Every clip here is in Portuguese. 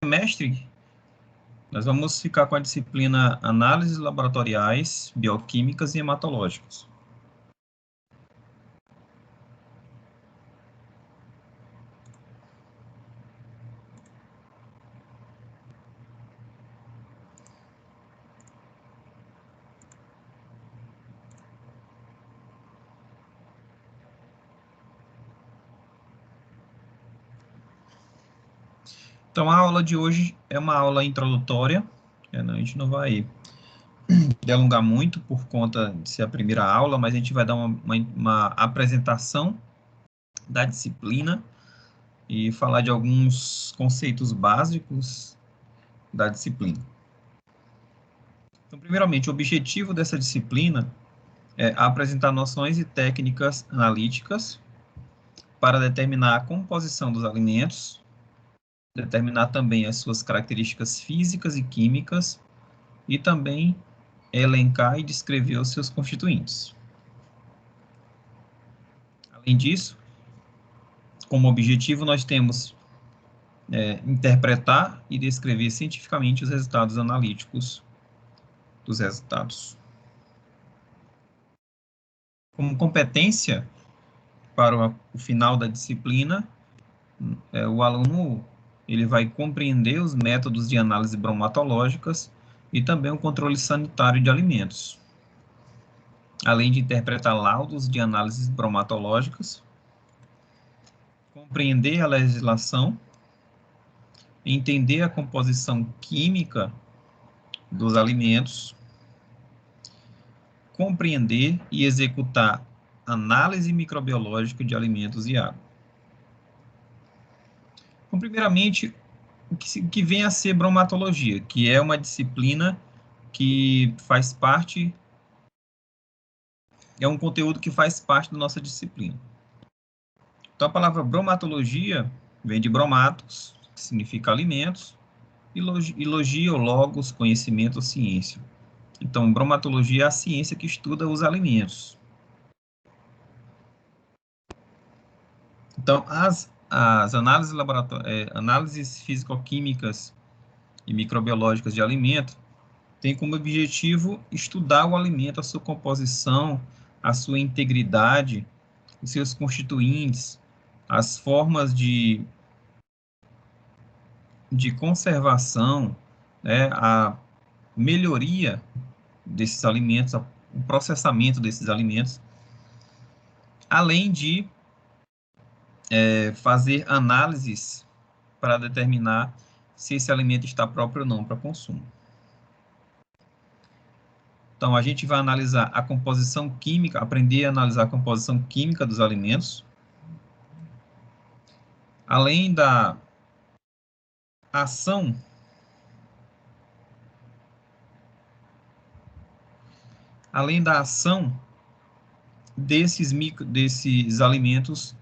semestre, nós vamos ficar com a disciplina Análises Laboratoriais, Bioquímicas e Hematológicas. Então, a aula de hoje é uma aula introdutória, a gente não vai delongar muito por conta de ser a primeira aula, mas a gente vai dar uma apresentação da disciplina e falar de alguns conceitos básicos da disciplina. Então, primeiramente, o objetivo dessa disciplina é apresentar noções e técnicas analíticas para determinar a composição dos alimentos, determinar também as suas características físicas e químicas e também elencar e descrever os seus constituintes. Além disso, como objetivo, nós temos interpretar e descrever cientificamente os resultados analíticos dos resultados. Como competência para o final da disciplina, o aluno ele vai compreender os métodos de análise bromatológicas e também o controle sanitário de alimentos, além de interpretar laudos de análises bromatológicas, compreender a legislação, entender a composição química dos alimentos, compreender e executar análise microbiológica de alimentos e água. Então, primeiramente, o que vem a ser bromatologia, que é uma disciplina que faz parte, é um conteúdo que faz parte da nossa disciplina. Então, a palavra bromatologia vem de bromatos, que significa alimentos, e logia ou logos, conhecimento ou ciência. Então, bromatologia é a ciência que estuda os alimentos. Então, as análises físico-químicas e microbiológicas de alimento têm como objetivo estudar o alimento, a sua composição, a sua integridade, os seus constituintes, as formas de conservação, a melhoria desses alimentos, o processamento desses alimentos, além de fazer análises para determinar se esse alimento está próprio ou não para consumo. Então, a gente vai analisar a composição química, aprender a analisar a composição química dos alimentos, além da ação desses alimentos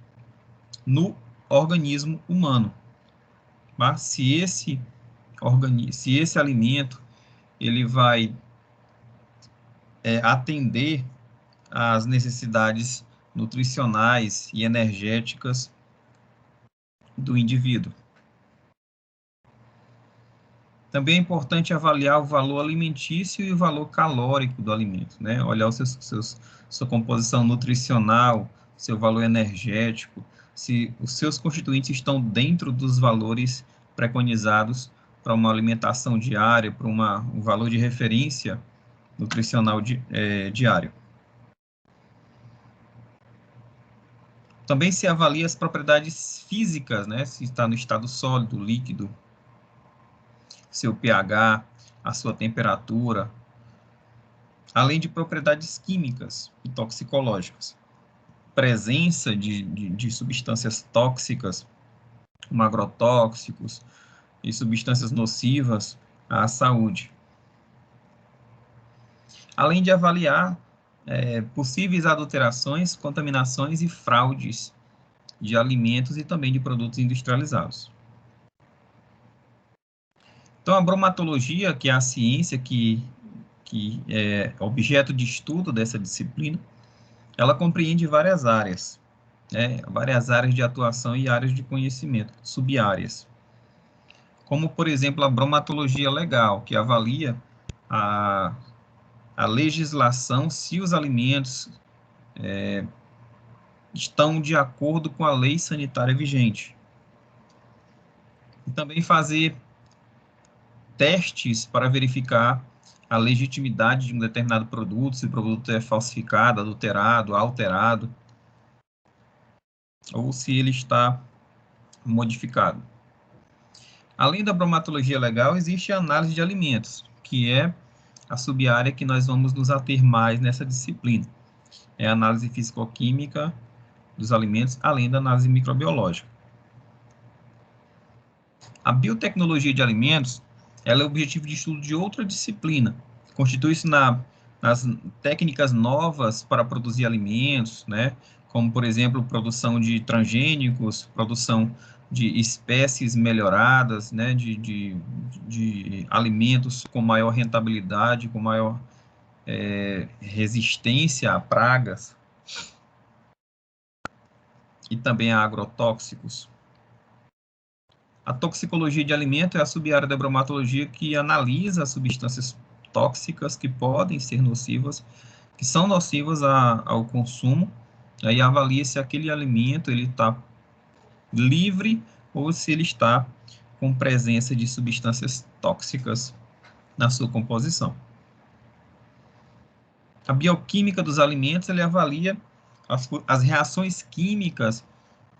no organismo humano. Tá? Se esse alimento ele vai atender às necessidades nutricionais e energéticas do indivíduo. Também é importante avaliar o valor alimentício e o valor calórico do alimento, né? Olhar sua composição nutricional, seu valor energético, se os seus constituintes estão dentro dos valores preconizados para uma alimentação diária, para um valor de referência nutricional diário. Também se avalia as propriedades físicas, né? Se está no estado sólido, líquido, seu pH, a sua temperatura, além de propriedades químicas e toxicológicas. Presença de substâncias tóxicas, como agrotóxicos e substâncias nocivas à saúde. Além de avaliar possíveis adulterações, contaminações e fraudes de alimentos e também de produtos industrializados. Então, a bromatologia, que é a ciência que é objeto de estudo dessa disciplina, ela compreende várias áreas, várias áreas de atuação e áreas de conhecimento, sub-áreas, como, por exemplo, a bromatologia legal, que avalia a legislação se os alimentos estão de acordo com a lei sanitária vigente. E também fazer testes para verificar a legitimidade de um determinado produto, se o produto é falsificado, adulterado, alterado, ou se ele está modificado. Além da bromatologia legal, existe a análise de alimentos, que é a sub-área que nós vamos nos ater mais nessa disciplina. É a análise físico-química dos alimentos, além da análise microbiológica. A biotecnologia de alimentos, ela é objetivo de estudo de outra disciplina. Constitui-se nas técnicas novas para produzir alimentos, né? Como, por exemplo, produção de transgênicos, produção de espécies melhoradas, né? De alimentos com maior rentabilidade, com maior resistência a pragas e também a agrotóxicos. A toxicologia de alimento é a sub-área da bromatologia que analisa as substâncias tóxicas que podem ser nocivas, que são nocivas ao consumo, aí avalia se aquele alimento ele está livre ou se ele está com presença de substâncias tóxicas na sua composição. A bioquímica dos alimentos, ele avalia as reações químicas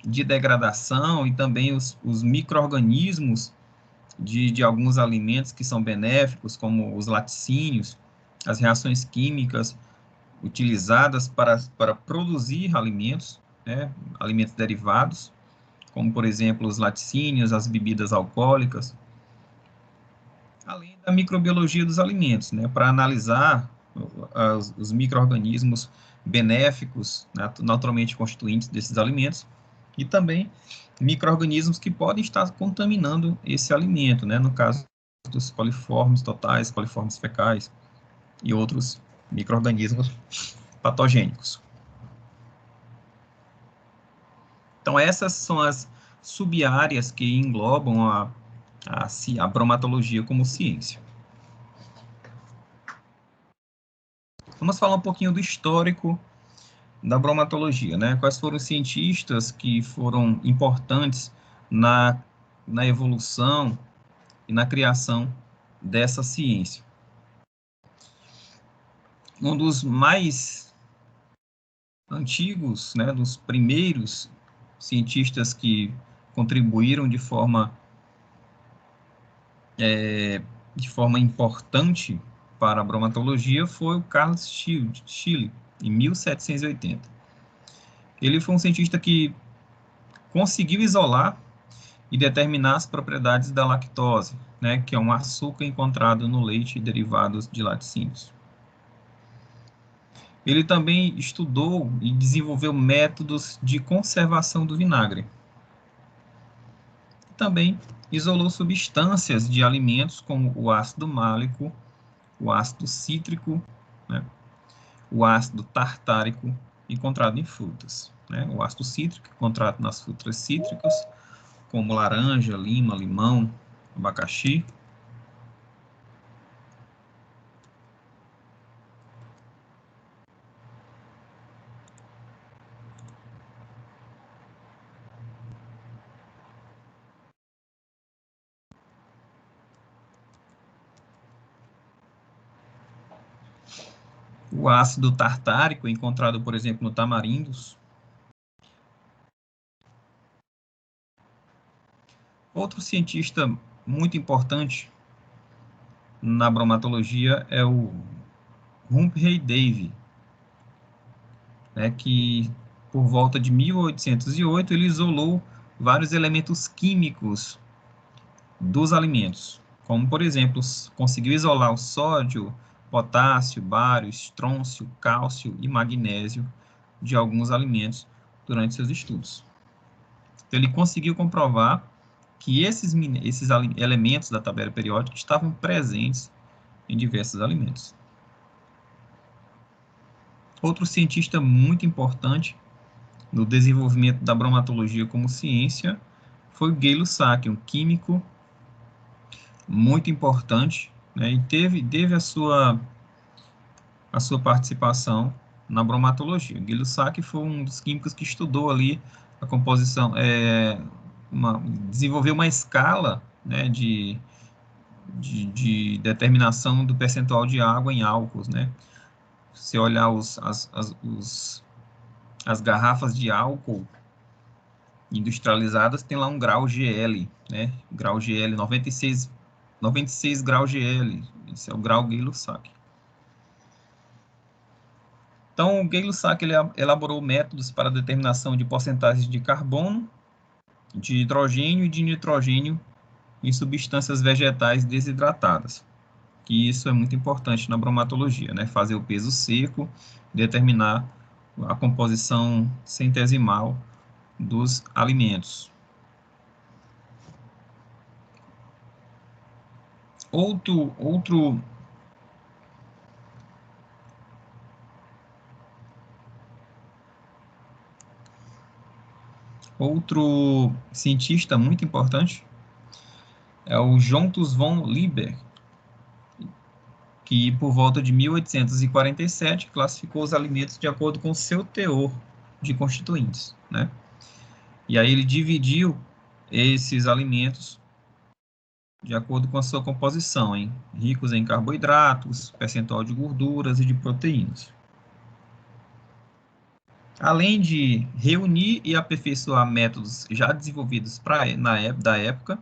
de degradação e também os micro-organismos de alguns alimentos que são benéficos, como os laticínios, as reações químicas utilizadas para produzir alimentos, né, alimentos derivados, como, por exemplo, os laticínios, as bebidas alcoólicas, além da microbiologia dos alimentos, né, para analisar os micro-organismos benéficos, naturalmente constituintes desses alimentos, e também micro-organismos que podem estar contaminando esse alimento, né, no caso dos coliformes totais, coliformes fecais e outros micro-organismos patogênicos. Então, essas são as sub-áreas que englobam a bromatologia como ciência. Vamos falar um pouquinho do histórico da bromatologia, né? Quais foram os cientistas que foram importantes na evolução e na criação dessa ciência. Um dos mais antigos, né, dos primeiros cientistas que contribuíram de forma importante para a bromatologia foi o Carlos Schilling, em 1780. Ele foi um cientista que conseguiu isolar e determinar as propriedades da lactose, né, que é um açúcar encontrado no leite e derivados de laticínios. Ele também estudou e desenvolveu métodos de conservação do vinagre. Também isolou substâncias de alimentos como o ácido málico, o ácido cítrico, né, o ácido tartárico encontrado em frutas. Né, o ácido cítrico encontrado nas frutas cítricas, como laranja, lima, limão, abacaxi. O ácido tartárico encontrado, por exemplo, no tamarindos. Outro cientista muito importante na bromatologia é o Humphrey Davy, né, que por volta de 1808 ele isolou vários elementos químicos dos alimentos, como, por exemplo, conseguiu isolar o sódio, potássio, bário, estrôncio, cálcio e magnésio de alguns alimentos durante seus estudos. Então, ele conseguiu comprovar que esses elementos da tabela periódica estavam presentes em diversos alimentos. Outro cientista muito importante no desenvolvimento da bromatologia como ciência foi o Gay Lussac, um químico muito importante, né, e teve a sua participação na bromatologia. Gay-Lussac foi um dos químicos que estudou ali a composição, desenvolveu uma escala, né, de determinação do percentual de água em álcools, né? Se você olhar as garrafas de álcool industrializadas, tem lá um grau GL, né? Grau GL, 96 grau GL, esse é o grau Gay-Lussac. Então, o Gay-Lussac ele elaborou métodos para determinação de porcentagens de carbono, de hidrogênio e de nitrogênio em substâncias vegetais desidratadas, que isso é muito importante na bromatologia, né? Fazer o peso seco, determinar a composição centesimal dos alimentos. Outro cientista muito importante é o Justus von Liebig, que por volta de 1847 classificou os alimentos de acordo com seu teor de constituintes, né? E aí ele dividiu esses alimentos de acordo com a sua composição, hein? Ricos em carboidratos, percentual de gorduras e de proteínas. Além de reunir e aperfeiçoar métodos já desenvolvidos da época,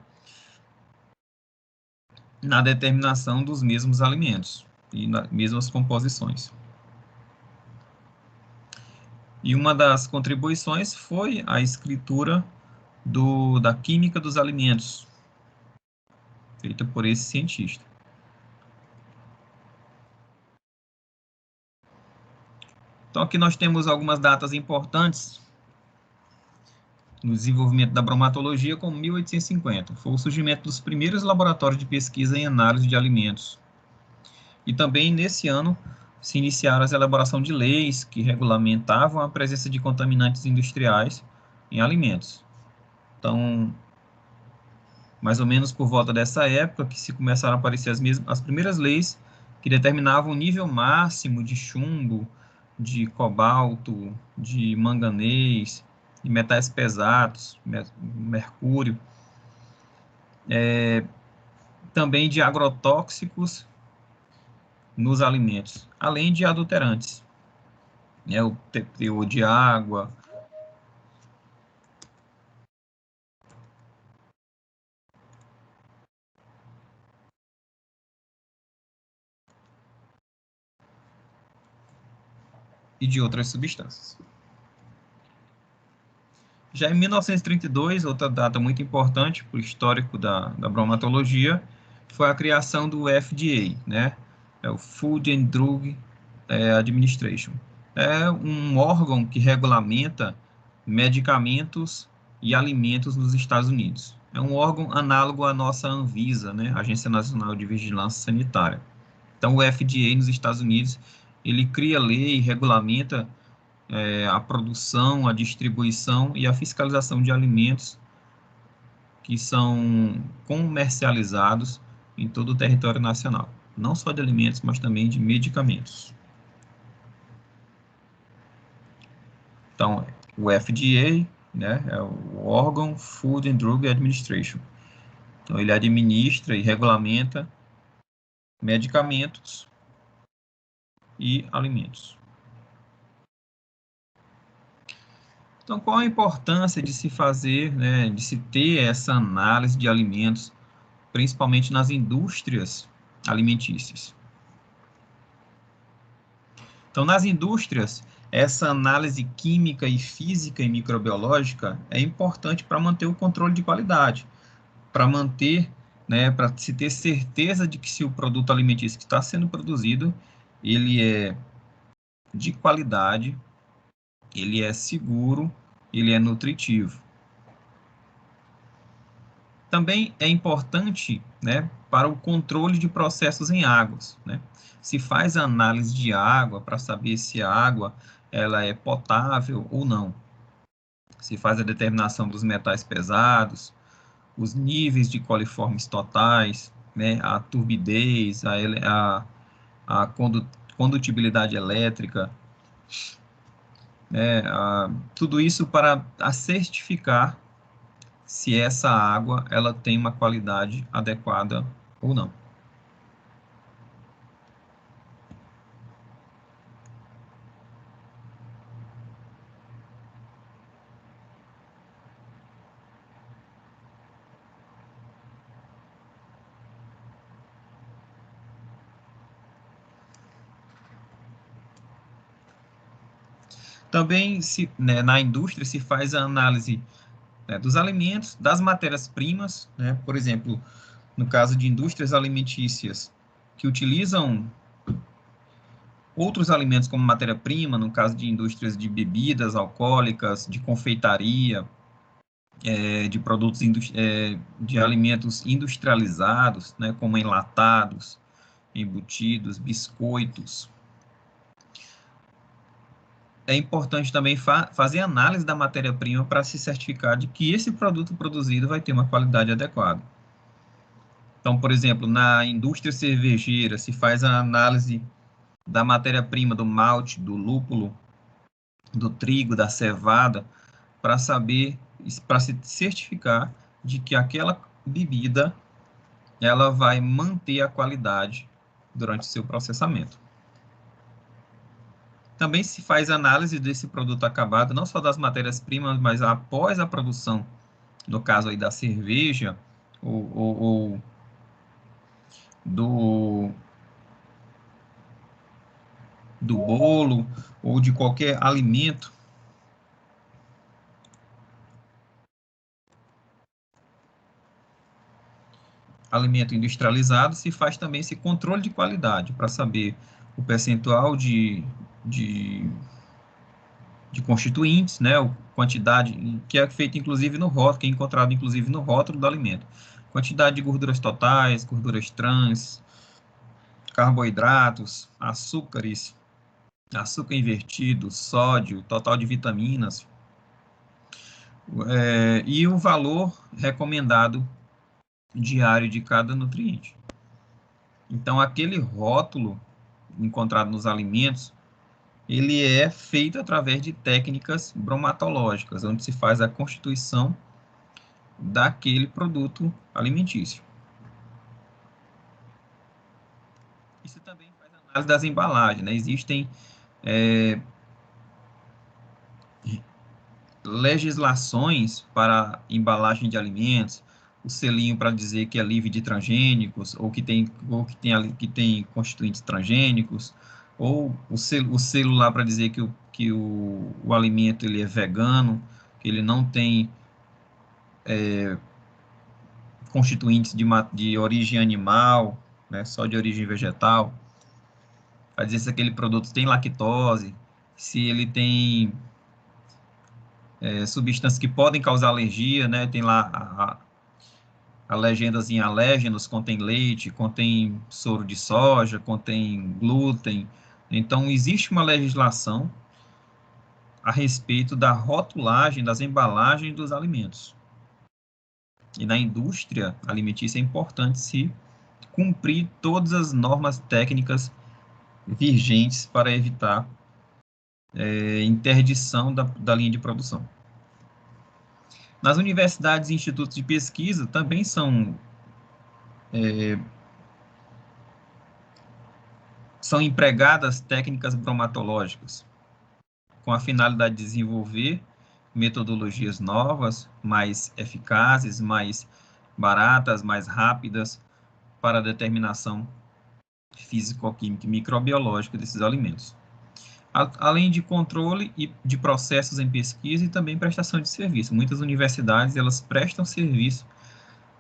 na determinação dos mesmos alimentos e nas mesmas composições. E uma das contribuições foi a escritura da Química dos Alimentos, feita por esse cientista. Então, aqui nós temos algumas datas importantes no desenvolvimento da bromatologia, como 1850. Foi o surgimento dos primeiros laboratórios de pesquisa em análise de alimentos. E também, nesse ano, se iniciaram a elaboração de leis que regulamentavam a presença de contaminantes industriais em alimentos. Então, mais ou menos por volta dessa época que se começaram a aparecer as primeiras leis que determinavam o nível máximo de chumbo, de cobalto, de manganês, de metais pesados, mercúrio, também de agrotóxicos nos alimentos, além de adulterantes, né, o teor de água. E de outras substâncias. Já em 1932, outra data muito importante para o histórico da bromatologia, foi a criação do FDA, né? É o Food and Drug Administration. É um órgão que regulamenta medicamentos e alimentos nos Estados Unidos. É um órgão análogo à nossa Anvisa, né? Agência Nacional de Vigilância Sanitária. Então, o FDA nos Estados Unidos, ele cria lei e regulamenta a produção, a distribuição e a fiscalização de alimentos que são comercializados em todo o território nacional. Não só de alimentos, mas também de medicamentos. Então, o FDA, né, é o órgão Food and Drug Administration. Então, ele administra e regulamenta medicamentos e alimentos. Então, qual a importância de se fazer, né, de se ter essa análise de alimentos, principalmente nas indústrias alimentícias? Então, nas indústrias, essa análise química e física e microbiológica é importante para manter o controle de qualidade, para manter, né, para se ter certeza de que se o produto alimentício que está sendo produzido, ele é de qualidade, ele é seguro, ele é nutritivo. Também é importante, né, para o controle de processos em águas, né? Se faz análise de água para saber se a água ela é potável ou não. Se faz a determinação dos metais pesados, os níveis de coliformes totais, né, a turbidez, a condutibilidade elétrica, né, tudo isso para certificar se essa água ela tem uma qualidade adequada ou não. Também né, na indústria se faz a análise, né, dos alimentos, das matérias-primas, né, por exemplo, no caso de indústrias alimentícias que utilizam outros alimentos como matéria-prima, no caso de indústrias de bebidas alcoólicas, de confeitaria, de produtos de alimentos industrializados, né, como enlatados, embutidos, biscoitos. É importante também fazer análise da matéria-prima para se certificar de que esse produto produzido vai ter uma qualidade adequada. Então, por exemplo, na indústria cervejeira, se faz a análise da matéria-prima, do malte, do lúpulo, do trigo, da cevada, para saber, para se certificar de que aquela bebida ela vai manter a qualidade durante o seu processamento. Também se faz análise desse produto acabado, não só das matérias-primas, mas após a produção, no caso aí da cerveja, ou do, do bolo, ou de qualquer alimento industrializado, se faz também esse controle de qualidade, para saber o percentual de, de constituintes, né, a quantidade, que é feita inclusive no rótulo, que é encontrado inclusive no rótulo do alimento. Quantidade de gorduras totais, gorduras trans, carboidratos, açúcares, açúcar invertido, sódio, total de vitaminas, e o valor recomendado diário de cada nutriente. Então, aquele rótulo encontrado nos alimentos, ele é feito através de técnicas bromatológicas, onde se faz a constituição daquele produto alimentício. Isso também faz análise das embalagens, né? Existem legislações para embalagem de alimentos, o selinho para dizer que é livre de transgênicos, ou que tem constituintes transgênicos, ou o selo lá para dizer que o alimento ele é vegano, que ele não tem constituintes de origem animal, né, só de origem vegetal, para dizer se aquele produto tem lactose, se ele tem substâncias que podem causar alergia, né, tem lá a legendazinha alérgenos, contém leite, contém soro de soja, contém glúten. Então, existe uma legislação a respeito da rotulagem, das embalagens dos alimentos. E na indústria alimentícia é importante se cumprir todas as normas técnicas vigentes para evitar interdição da linha de produção. Nas universidades e institutos de pesquisa também são empregadas técnicas bromatológicas, com a finalidade de desenvolver metodologias novas, mais eficazes, mais baratas, mais rápidas, para a determinação físico-química e microbiológica desses alimentos. Além de controle e de processos em pesquisa e também prestação de serviço. Muitas universidades, elas prestam serviço,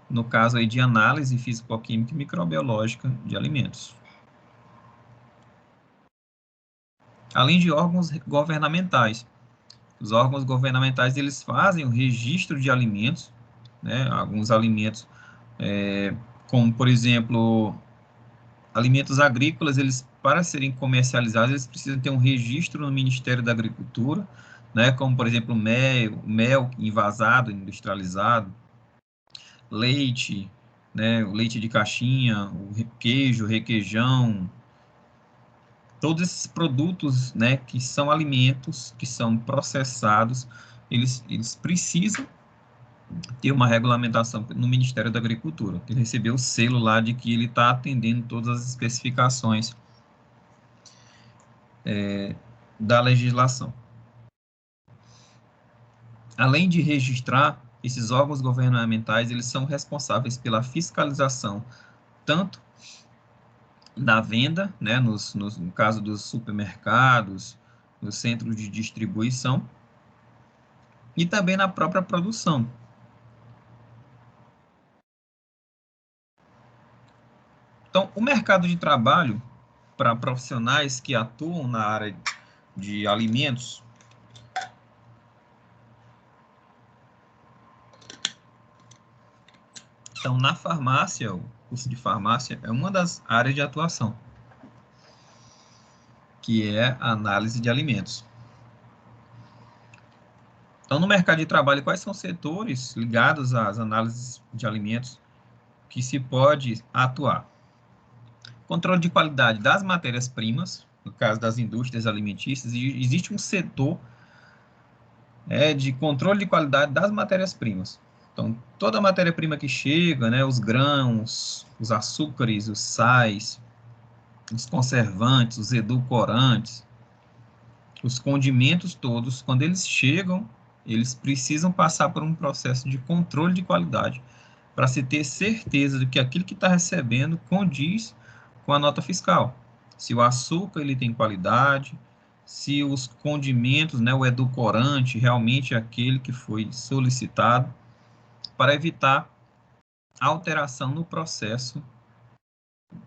no caso aí de análise físico-química e microbiológica de alimentos. Além de órgãos governamentais. Os órgãos governamentais, eles fazem o registro de alimentos, né? Alguns alimentos, como, por exemplo, alimentos agrícolas, eles, para serem comercializados, eles precisam ter um registro no Ministério da Agricultura, né? Como, por exemplo, mel envasado, industrializado, leite, né, o leite de caixinha, o queijo, requeijão, todos esses produtos, né, que são alimentos, que são processados, eles precisam ter uma regulamentação no Ministério da Agricultura. Ele recebeu o selo lá de que ele está atendendo todas as especificações da legislação. Além de registrar, esses órgãos governamentais, eles são responsáveis pela fiscalização tanto da venda, né, no caso dos supermercados, nos centros de distribuição, e também na própria produção. Então, o mercado de trabalho para profissionais que atuam na área de alimentos, então, na farmácia, o curso de farmácia é uma das áreas de atuação, que é a análise de alimentos. Então, no mercado de trabalho, quais são os setores ligados às análises de alimentos que se pode atuar? Controle de qualidade das matérias-primas, no caso das indústrias alimentícias, existe um setor de controle de qualidade das matérias-primas. Então, toda matéria-prima que chega, né, os grãos, os açúcares, os sais, os conservantes, os edulcorantes, os condimentos todos, quando eles chegam, eles precisam passar por um processo de controle de qualidade para se ter certeza de que aquilo que está recebendo condiz com a nota fiscal. Se o açúcar ele tem qualidade, se os condimentos, né, o edulcorante, realmente é aquele que foi solicitado, para evitar alteração no processo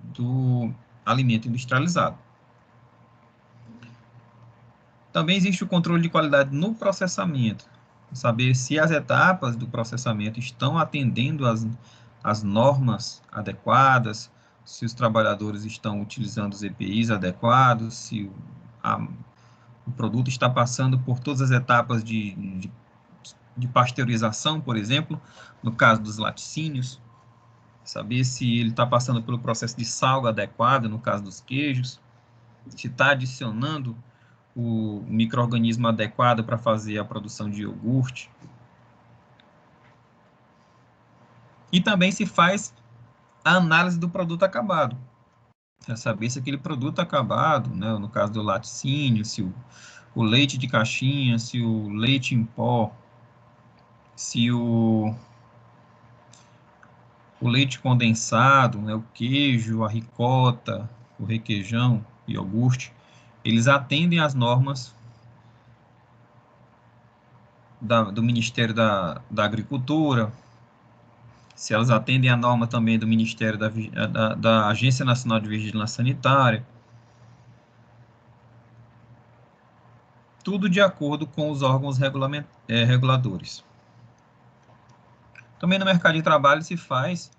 do alimento industrializado. Também existe o controle de qualidade no processamento, saber se as etapas do processamento estão atendendo as normas adequadas, se os trabalhadores estão utilizando os EPIs adequados, se o produto está passando por todas as etapas de pasteurização, por exemplo, no caso dos laticínios, saber se ele está passando pelo processo de salga adequado, no caso dos queijos, se está adicionando o micro-organismo adequado para fazer a produção de iogurte. E também se faz a análise do produto acabado, para saber se aquele produto acabado, né, no caso do laticínio, se o leite de caixinha, se o leite em pó, se o leite condensado, né, o queijo, a ricota, o requeijão, o iogurte, eles atendem às normas do Ministério da Agricultura, se elas atendem à norma também do Ministério da Agência Nacional de Vigilância Sanitária, tudo de acordo com os órgãos reguladores. Também no mercado de trabalho se faz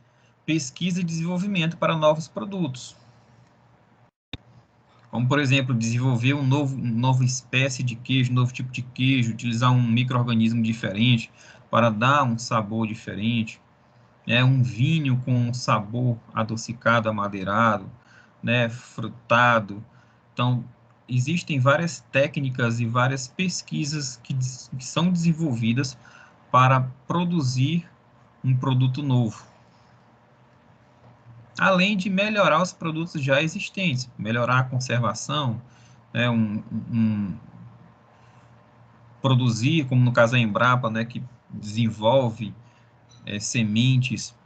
pesquisa e desenvolvimento para novos produtos, como, por exemplo, desenvolver nova espécie de queijo, um novo tipo de queijo, utilizar um micro-organismo diferente para dar um sabor diferente, né, um vinho com um sabor adocicado, amadeirado, né, frutado. Então, existem várias técnicas e várias pesquisas que são desenvolvidas para produzir um produto novo, além de melhorar os produtos já existentes, melhorar a conservação, né, produzir, como no caso da Embrapa, né, que desenvolve sementes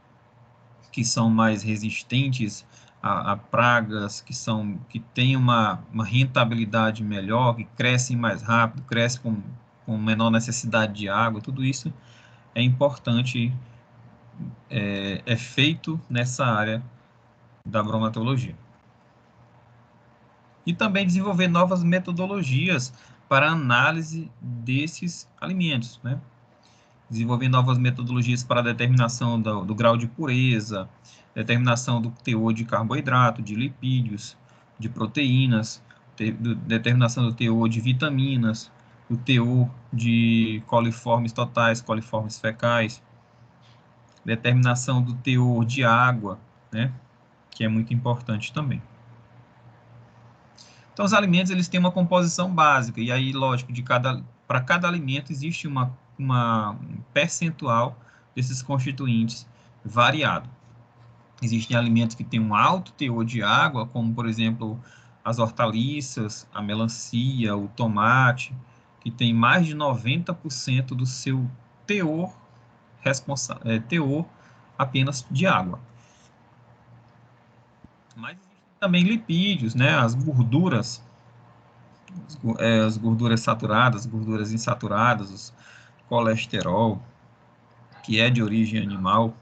que são mais resistentes a pragas, que têm uma rentabilidade melhor, que crescem mais rápido, crescem com menor necessidade de água, tudo isso é importante, é feito nessa área da bromatologia. E também desenvolver novas metodologias para análise desses alimentos, né? Desenvolver novas metodologias para determinação do grau de pureza, determinação do teor de carboidrato, de lipídios, de proteínas, determinação do teor de vitaminas, o teor de coliformes totais, coliformes fecais, determinação do teor de água, né, que é muito importante também. Então, os alimentos, eles têm uma composição básica, e aí, lógico, para cada alimento existe uma percentual desses constituintes variado. Existem alimentos que têm um alto teor de água, como, por exemplo, as hortaliças, a melancia, o tomate, que tem mais de 90% do seu teor, teor apenas de água. Mas existem também lipídios, né? As gorduras, as gorduras saturadas, gorduras insaturadas, os colesterol, que é de origem animal.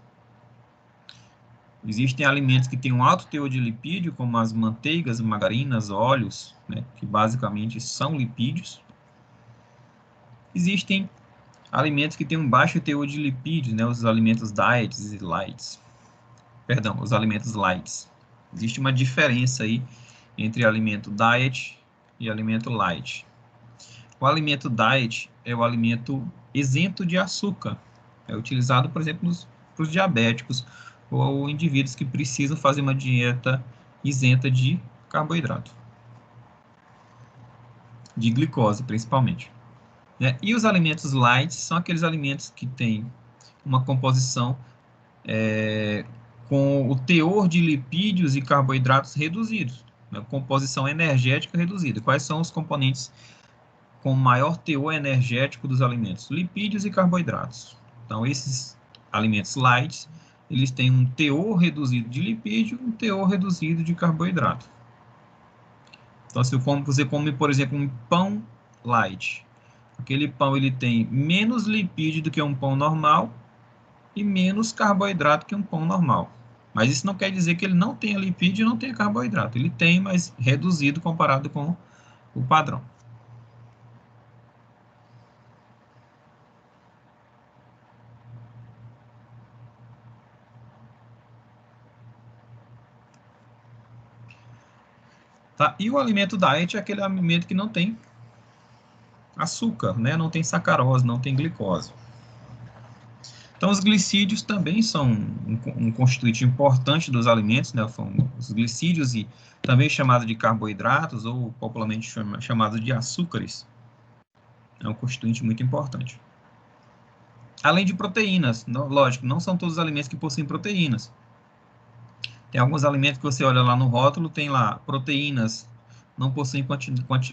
Existem alimentos que têm um alto teor de lipídio, como as manteigas, margarinas, óleos, né, que basicamente são lipídios. Existem alimentos que têm um baixo teor de lipídios, né, os alimentos diets e lights. Perdão, os alimentos lights. Existe uma diferença aí entre alimento diet e alimento light. O alimento diet é o alimento isento de açúcar. É utilizado, por exemplo, para os diabéticos ou indivíduos que precisam fazer uma dieta isenta de carboidrato, de glicose, principalmente. Né? E os alimentos light são aqueles alimentos que têm uma composição com o teor de lipídios e carboidratos reduzidos, né? Composição energética reduzida. Quais são os componentes com maior teor energético dos alimentos? Lipídios e carboidratos. Então, esses alimentos light, eles têm um teor reduzido de lipídio, um teor reduzido de carboidrato. Então, se você come, por exemplo, um pão light, aquele pão ele tem menos lipídio do que um pão normal e menos carboidrato que um pão normal. Mas isso não quer dizer que ele não tenha lipídio e não tenha carboidrato. Ele tem, mas reduzido comparado com o padrão. Tá? E o alimento diet é aquele alimento que não tem açúcar, né? Não tem sacarose, não tem glicose. Então, os glicídios também são um constituinte importante dos alimentos, né? Os glicídios, e também chamado de carboidratos, ou popularmente chamado de açúcares. É um constituinte muito importante. Além de proteínas, lógico, não são todos os alimentos que possuem proteínas. Tem alguns alimentos que você olha lá no rótulo, tem lá proteínas, não possuem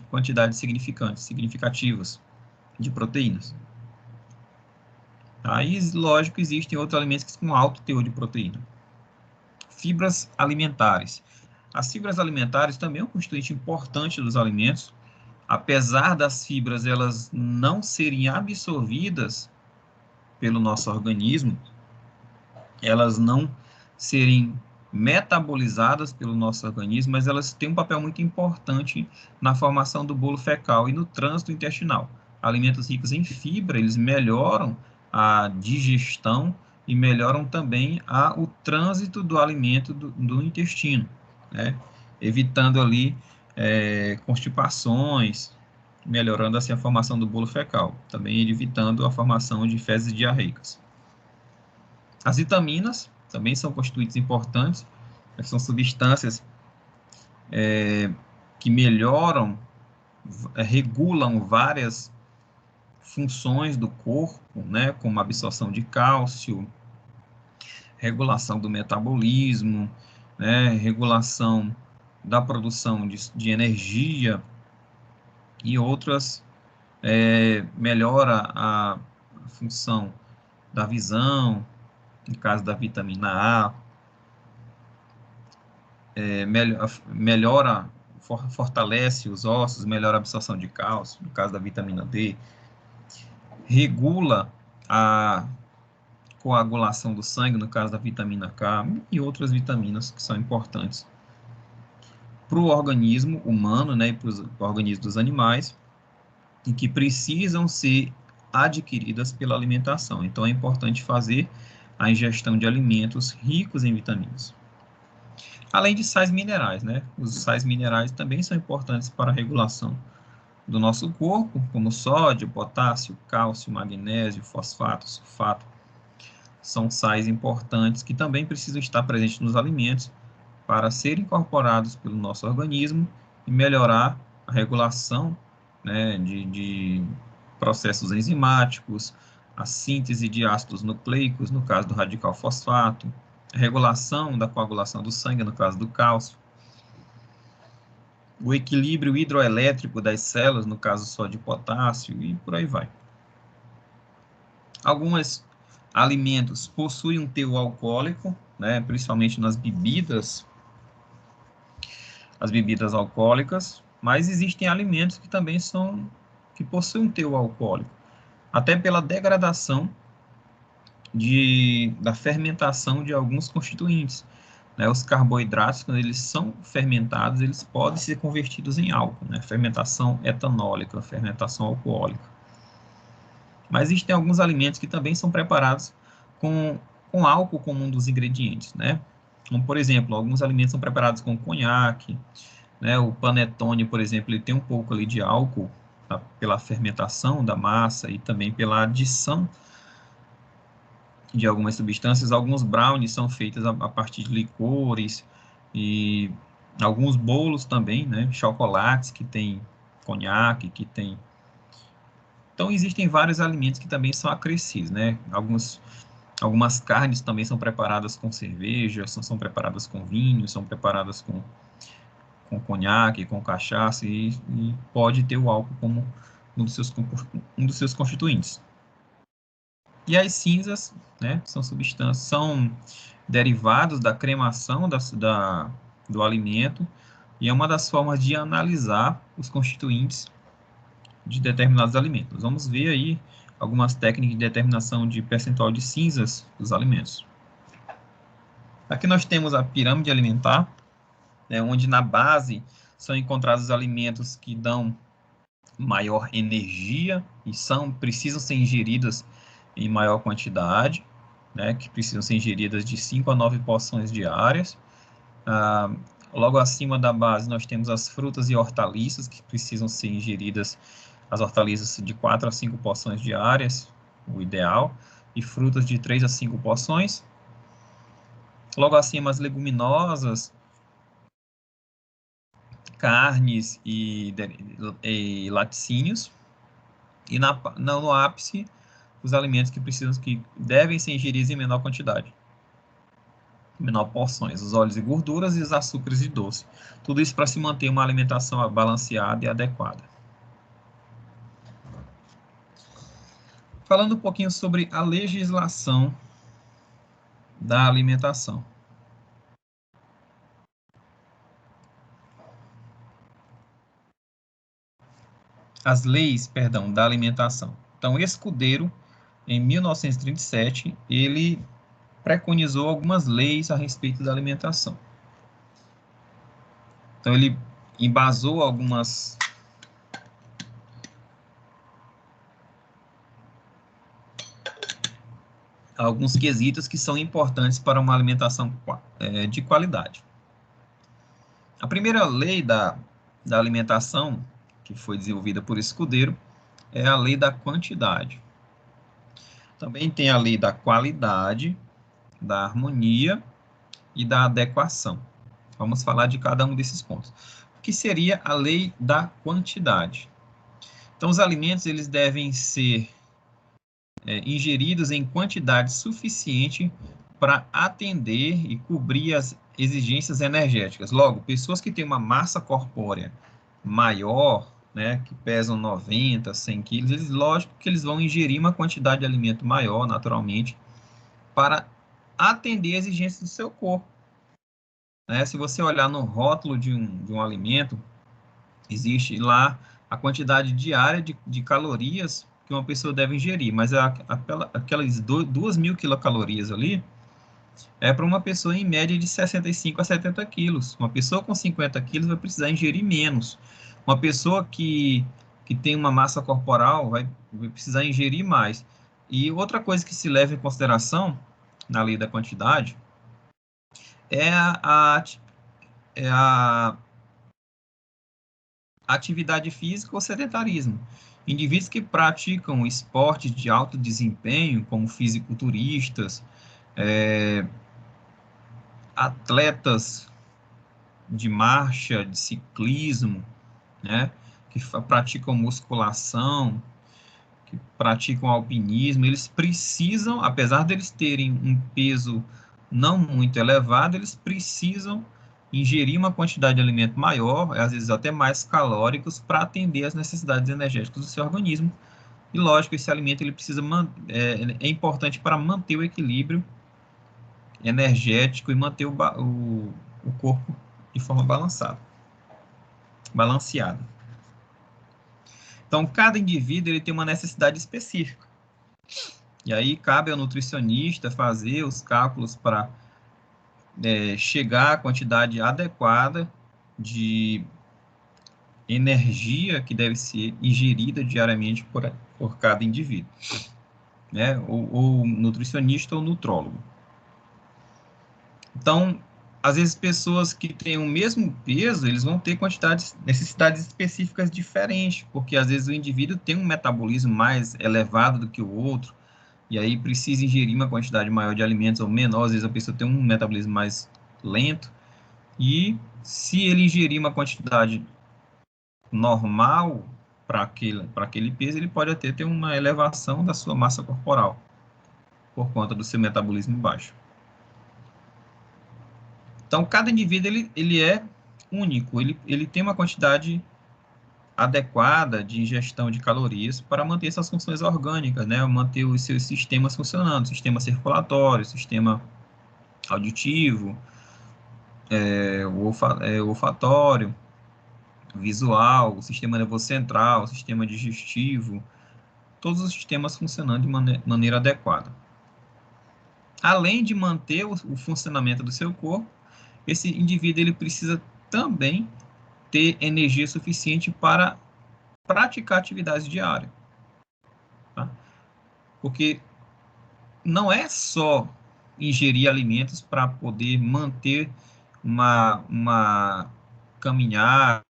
quantidades significativas de proteínas. Aí, lógico, existem outros alimentos que têm um alto teor de proteína. Fibras alimentares. As fibras alimentares também é um constituinte importante dos alimentos. Apesar das fibras elas não serem absorvidas pelo nosso organismo, elas não serem metabolizadas pelo nosso organismo, mas elas têm um papel muito importante na formação do bolo fecal e no trânsito intestinal. Alimentos ricos em fibra, eles melhoram a digestão e melhoram também o trânsito do alimento do intestino, né? Evitando ali constipações, melhorando assim a formação do bolo fecal, também evitando a formação de fezes diarreicas. As vitaminas também são constituintes importantes, são substâncias que melhoram, regulam várias funções do corpo, né, como a absorção de cálcio, regulação do metabolismo, né, regulação da produção de energia e outras, melhora a função da visão, no caso da vitamina A, melhora, fortalece os ossos, melhora a absorção de cálcio, no caso da vitamina D, regula a coagulação do sangue, no caso da vitamina K, e outras vitaminas que são importantes para o organismo humano, né, e para o organismo dos animais, e que precisam ser adquiridas pela alimentação. Então, é importante fazer a ingestão de alimentos ricos em vitaminas. Além de sais minerais, né? Os sais minerais também são importantes para a regulação do nosso corpo, como sódio, potássio, cálcio, magnésio, fosfato, sulfato. são sais importantes que também precisam estar presentes nos alimentos para serem incorporados pelo nosso organismo e melhorar a regulação, né, de processos enzimáticos, a síntese de ácidos nucleicos, no caso do radical fosfato, a regulação da coagulação do sangue, no caso do cálcio, o equilíbrio hidroelétrico das células, no caso só de potássio, e por aí vai. Alguns alimentos possuem um teor alcoólico, né, principalmente nas bebidas, as bebidas alcoólicas, mas existem alimentos que também que possuem um teor alcoólico, até pela degradação da fermentação de alguns constituintes. Né, os carboidratos, quando eles são fermentados, eles podem ser convertidos em álcool, né, fermentação etanólica, fermentação alcoólica. Mas existem alguns alimentos que também são preparados com álcool como um dos ingredientes, né? Como, por exemplo, alguns alimentos são preparados com conhaque, né? O panetone, por exemplo, ele tem um pouco ali de álcool, tá? Pela fermentação da massa e também pela adição de algumas substâncias. Alguns brownies são feitos a partir de licores e alguns bolos também, né? Chocolates que tem conhaque, que tem... Então, existem vários alimentos que também são acrescidos, né? Algumas carnes também são preparadas com cerveja, são preparadas com vinho, são preparadas com conhaque, com cachaça, e pode ter o álcool como um dos seus constituintes. E as cinzas, né, são derivados da cremação do alimento, e é uma das formas de analisar os constituintes de determinados alimentos. Vamos ver aí algumas técnicas de determinação de percentual de cinzas dos alimentos. Aqui nós temos a pirâmide alimentar, né, onde na base são encontrados os alimentos que dão maior energia e precisam ser ingeridas em maior quantidade, né, que precisam ser ingeridas de 5 a 9 porções diárias. Logo acima da base nós temos as frutas e hortaliças, que precisam ser ingeridas, as hortaliças de 4 a 5 porções diárias, o ideal, e frutas de 3 a 5 porções. Logo acima as leguminosas, carnes e laticínios, e no ápice os alimentos que devem ser ingeridos em menor quantidade, menor porções, os óleos e gorduras e os açúcares e doce. Tudo isso para se manter uma alimentação balanceada e adequada. Falando um pouquinho sobre a legislação da alimentação. As leis, perdão, da alimentação. Então, Escudeiro, em 1937, ele preconizou algumas leis a respeito da alimentação. Então, ele embasou alguns quesitos que são importantes para uma alimentação de qualidade. A primeira lei da alimentação, que foi desenvolvida por Escudeiro, é a lei da quantidade. Também tem a lei da qualidade, da harmonia e da adequação. Vamos falar de cada um desses pontos. O que seria a lei da quantidade? Então, os alimentos eles devem ser ingeridos em quantidade suficiente para atender e cobrir as exigências energéticas. Logo, pessoas que têm uma massa corpórea maior, né, que pesam 90, 100 quilos, lógico que eles vão ingerir uma quantidade de alimento maior, naturalmente, para atender as exigências do seu corpo. Né? Se você olhar no rótulo de um alimento, existe lá a quantidade diária de calorias que uma pessoa deve ingerir, mas aquelas 2.000 quilocalorias ali é para uma pessoa em média de 65 a 70 quilos. Uma pessoa com 50 quilos vai precisar ingerir menos. Uma pessoa que tem uma massa corporal vai precisar ingerir mais. E outra coisa que se leva em consideração na lei da quantidade é a atividade física ou sedentarismo. Indivíduos que praticam esportes de alto desempenho, como fisiculturistas, atletas de marcha, de ciclismo, né, que praticam musculação, que praticam alpinismo, eles precisam, apesar deles terem um peso não muito elevado, eles precisam ingerir uma quantidade de alimento maior, às vezes até mais calóricos, para atender às necessidades energéticas do seu organismo. E lógico, esse alimento ele precisa é importante para manter o equilíbrio energético e manter o corpo de forma balanceada. Então, cada indivíduo ele tem uma necessidade específica. E aí cabe ao nutricionista fazer os cálculos para chegar à quantidade adequada de energia que deve ser ingerida diariamente por cada indivíduo, né? Ou nutricionista ou nutrólogo. Então, às vezes, pessoas que têm o mesmo peso, eles vão ter necessidades específicas diferentes, porque às vezes o indivíduo tem um metabolismo mais elevado do que o outro, e aí precisa ingerir uma quantidade maior de alimentos ou menor, às vezes a pessoa tem um metabolismo mais lento, e se ele ingerir uma quantidade normal para aquele peso, ele pode até ter uma elevação da sua massa corporal, por conta do seu metabolismo baixo. Então, cada indivíduo ele é único, ele tem uma quantidade adequada de ingestão de calorias para manter essas funções orgânicas, né? Manter os seus sistemas funcionando, sistema circulatório, sistema auditivo, o olfatório, visual, o sistema nervoso central, o sistema digestivo, todos os sistemas funcionando de maneira adequada. Além de manter o funcionamento do seu corpo, esse indivíduo ele precisa também ter energia suficiente para praticar atividades diárias. Tá? Porque não é só ingerir alimentos para poder manter uma caminhada,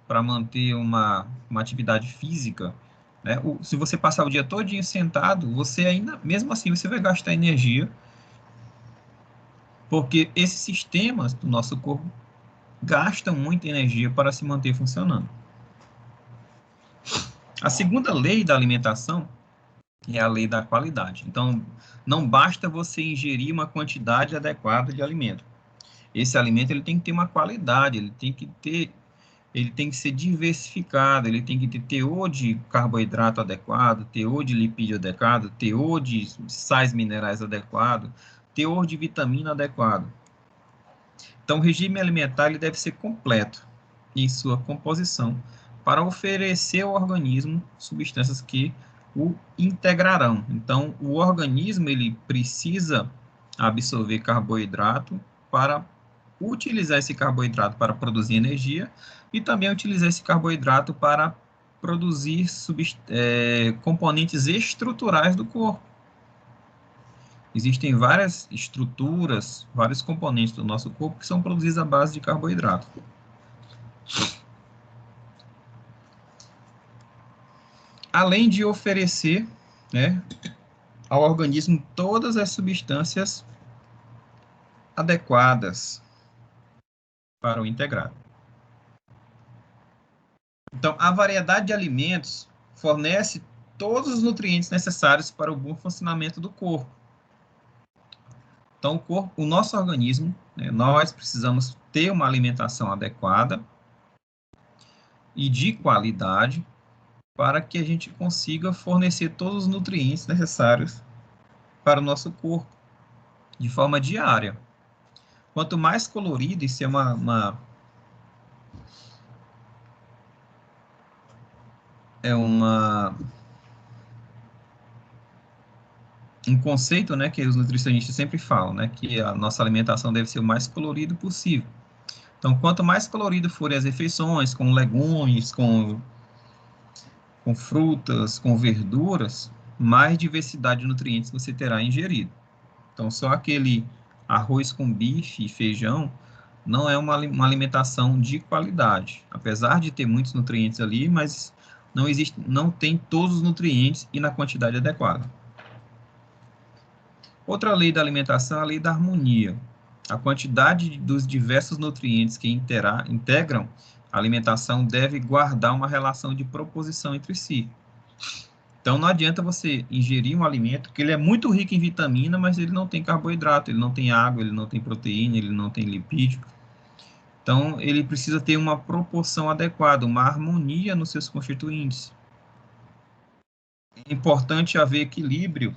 para manter uma atividade física, né? Se você passar o dia todinho sentado, você ainda, mesmo assim, você vai gastar energia, porque esses sistemas do nosso corpo gastam muita energia para se manter funcionando. A segunda lei da alimentação é a lei da qualidade. Então, não basta você ingerir uma quantidade adequada de alimento. Esse alimento ele tem que ter uma qualidade, ele tem que ser diversificado, ele tem que ter teor de carboidrato adequado, teor de lipídio adequado, teor de sais minerais adequado, teor de vitamina adequado. Então, o regime alimentar ele deve ser completo em sua composição para oferecer ao organismo substâncias que o integrarão. Então, o organismo ele precisa absorver carboidrato para utilizar esse carboidrato para produzir energia e também utilizar esse carboidrato para produzir componentes estruturais do corpo. Existem várias estruturas, vários componentes do nosso corpo que são produzidos à base de carboidrato. Além de oferecer, né, ao organismo todas as substâncias adequadas para o integrado. Então, a variedade de alimentos fornece todos os nutrientes necessários para o bom funcionamento do corpo. Então, o nosso organismo, né, nós precisamos ter uma alimentação adequada e de qualidade para que a gente consiga fornecer todos os nutrientes necessários para o nosso corpo de forma diária. Quanto mais colorido, isso é um conceito, né, que os nutricionistas sempre falam, né, que a nossa alimentação deve ser o mais colorido possível. Então, quanto mais colorido forem as refeições, com legumes, com frutas, com verduras, mais diversidade de nutrientes você terá ingerido. Então, só aquele arroz com bife e feijão não é uma alimentação de qualidade. Apesar de ter muitos nutrientes ali, mas não tem todos os nutrientes e na quantidade adequada. Outra lei da alimentação é a lei da harmonia. A quantidade dos diversos nutrientes que integram a alimentação deve guardar uma relação de proposição entre si. Então, não adianta você ingerir um alimento que ele é muito rico em vitamina, mas ele não tem carboidrato, ele não tem água, ele não tem proteína, ele não tem lipídio. Então, ele precisa ter uma proporção adequada, uma harmonia nos seus constituintes. É importante haver equilíbrio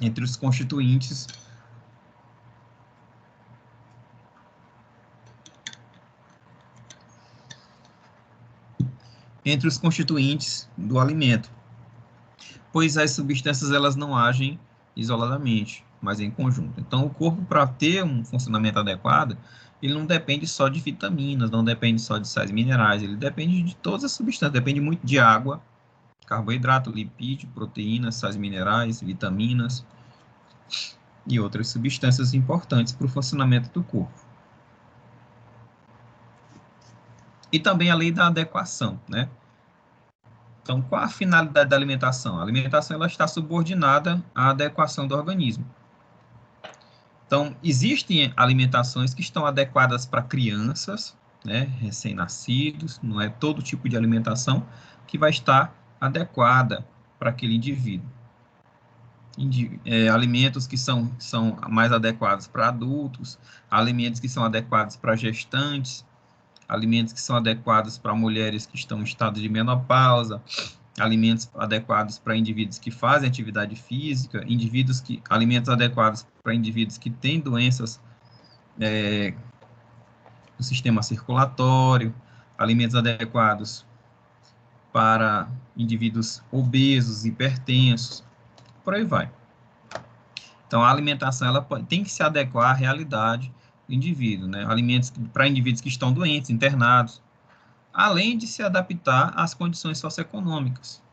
entre os constituintes do alimento, pois as substâncias elas não agem isoladamente, mas em conjunto. Então, o corpo, para ter um funcionamento adequado, ele não depende só de vitaminas, não depende só de sais minerais, ele depende de todas as substâncias, depende muito de água, carboidrato, lipídio, proteínas, sais minerais, vitaminas e outras substâncias importantes para o funcionamento do corpo. E também a lei da adequação, né? Então, qual a finalidade da alimentação? A alimentação ela está subordinada à adequação do organismo. Então, existem alimentações que estão adequadas para crianças, né, recém-nascidos, não é todo tipo de alimentação que vai estar adequada para aquele indivíduo. Alimentos que são mais adequados para adultos, alimentos que são adequados para gestantes, alimentos que são adequados para mulheres que estão em estado de menopausa, alimentos adequados para indivíduos que fazem atividade física, alimentos adequados para indivíduos que têm doenças do sistema circulatório, alimentos adequados para indivíduos obesos, hipertensos, por aí vai. Então, a alimentação ela tem que se adequar à realidade do indivíduo, né? Alimentos para indivíduos que estão doentes, internados, além de se adaptar às condições socioeconômicas.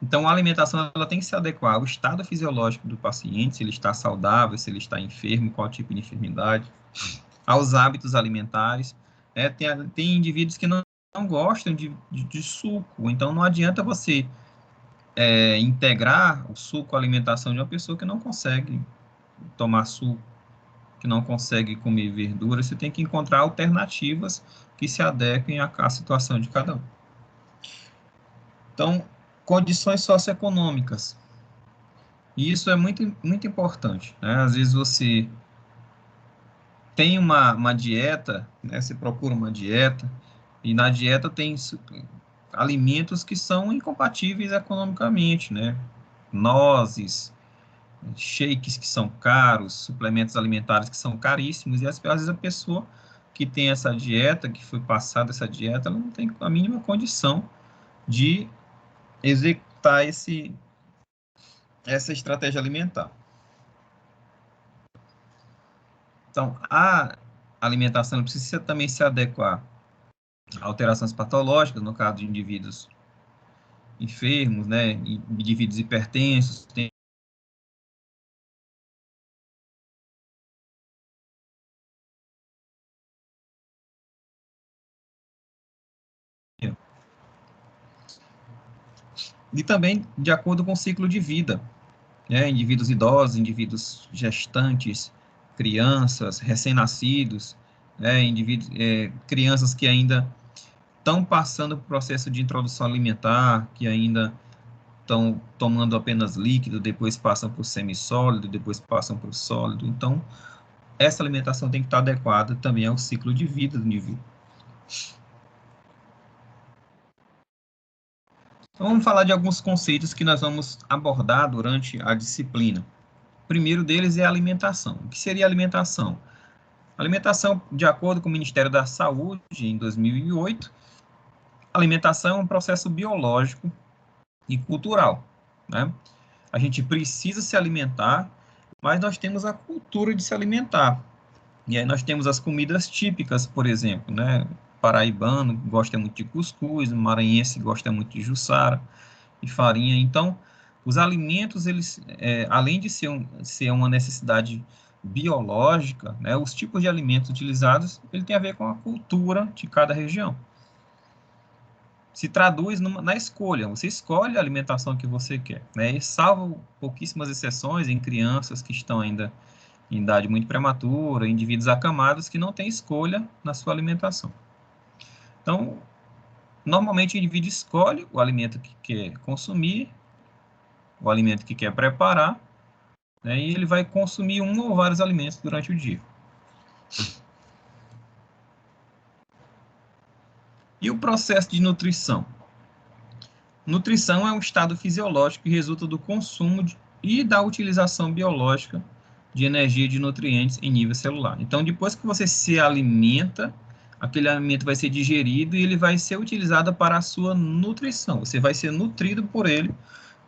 Então, a alimentação ela tem que se adequar ao estado fisiológico do paciente, se ele está saudável, se ele está enfermo, qual tipo de enfermidade, aos hábitos alimentares. Tem indivíduos que não gostam de suco, então não adianta você integrar o suco à alimentação de uma pessoa que não consegue tomar suco, que não consegue comer verduras. Você tem que encontrar alternativas que se adequem à situação de cada um. Então, condições socioeconômicas. E isso é muito, muito importante, né? Às vezes você tem uma dieta, né? Você procura uma dieta, e na dieta tem alimentos que são incompatíveis economicamente, né? Nozes, shakes que são caros, suplementos alimentares que são caríssimos, e às vezes a pessoa que tem essa dieta, que foi passada essa dieta, ela não tem a mínima condição de executar essa estratégia alimentar. Então, a alimentação precisa também se adequar a alterações patológicas, no caso de indivíduos enfermos, né, indivíduos hipertensos, tem e também de acordo com o ciclo de vida, né, indivíduos idosos, indivíduos gestantes, crianças, recém-nascidos, né, crianças que ainda estão passando por processo de introdução alimentar, que ainda estão tomando apenas líquido, depois passam para o semissólido, depois passam para o sólido. Então, essa alimentação tem que estar adequada também ao ciclo de vida do indivíduo. Então, vamos falar de alguns conceitos que nós vamos abordar durante a disciplina. O primeiro deles é a alimentação. O que seria a alimentação? A alimentação, de acordo com o Ministério da Saúde, em 2008, a alimentação é um processo biológico e cultural, né? A gente precisa se alimentar, mas nós temos a cultura de se alimentar. E aí nós temos as comidas típicas, por exemplo, né? Paraibano gosta muito de cuscuz, maranhense gosta muito de juçara e farinha. Então, os alimentos, eles, além de ser uma necessidade biológica, né? Os tipos de alimentos utilizados, ele tem a ver com a cultura de cada região. se traduz na escolha. Você escolhe a alimentação que você quer, né? E salvo pouquíssimas exceções em crianças que estão ainda em idade muito prematura, indivíduos acamados que não têm escolha na sua alimentação. Então, normalmente o indivíduo escolhe o alimento que quer consumir, o alimento que quer preparar, né? E ele vai consumir um ou vários alimentos durante o dia. E o processo de nutrição? Nutrição é um estado fisiológico que resulta do consumo e da utilização biológica de energia e de nutrientes em nível celular. Então, depois que você se alimenta, aquele alimento vai ser digerido e ele vai ser utilizado para a sua nutrição. Você vai ser nutrido por ele,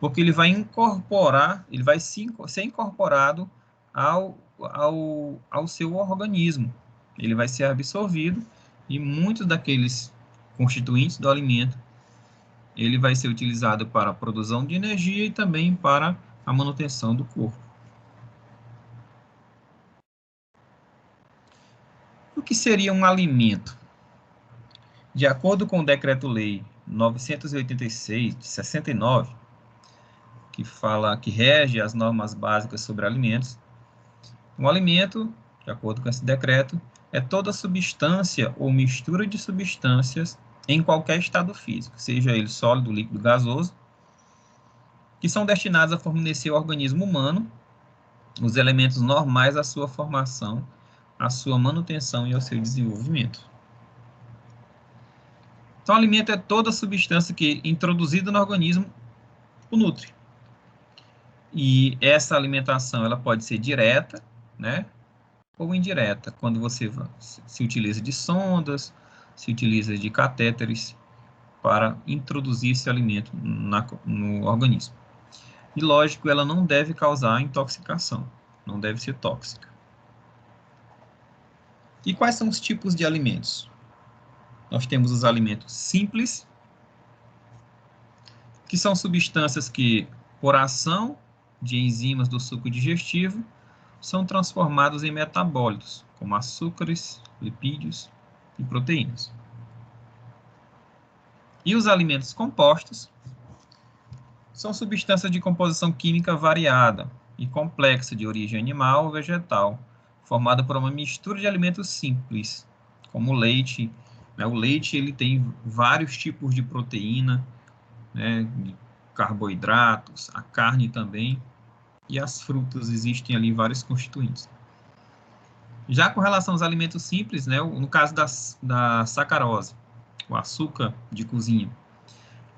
porque ele vai incorporar, ele vai ser incorporado ao seu organismo. Ele vai ser absorvido e muitos daqueles constituintes do alimento ele vai ser utilizado para a produção de energia e também para a manutenção do corpo. O que seria um alimento? De acordo com o Decreto-Lei 986 de 69, que rege as normas básicas sobre alimentos, um alimento, de acordo com esse decreto, é toda substância ou mistura de substâncias em qualquer estado físico, seja ele sólido, líquido, gasoso, que são destinados a fornecer ao organismo humano os elementos normais à sua formação, à sua manutenção e ao seu desenvolvimento. Então, o alimento é toda substância que, introduzida no organismo, o nutre. E essa alimentação ela pode ser direta, né, ou indireta, quando você se utiliza de sondas, se utiliza de catéteres para introduzir esse alimento no organismo. E, lógico, ela não deve causar intoxicação, não deve ser tóxica. E quais são os tipos de alimentos? Nós temos os alimentos simples, que são substâncias que, por ação de enzimas do suco digestivo, são transformados em metabólitos, como açúcares, lipídios e proteínas. E os alimentos compostos são substâncias de composição química variada e complexa de origem animal ou vegetal, formada por uma mistura de alimentos simples, como o leite. O leite ele tem vários tipos de proteína, né, carboidratos, a carne também, e as frutas, existem ali vários constituintes. Já com relação aos alimentos simples, né, no caso da sacarose, o açúcar de cozinha.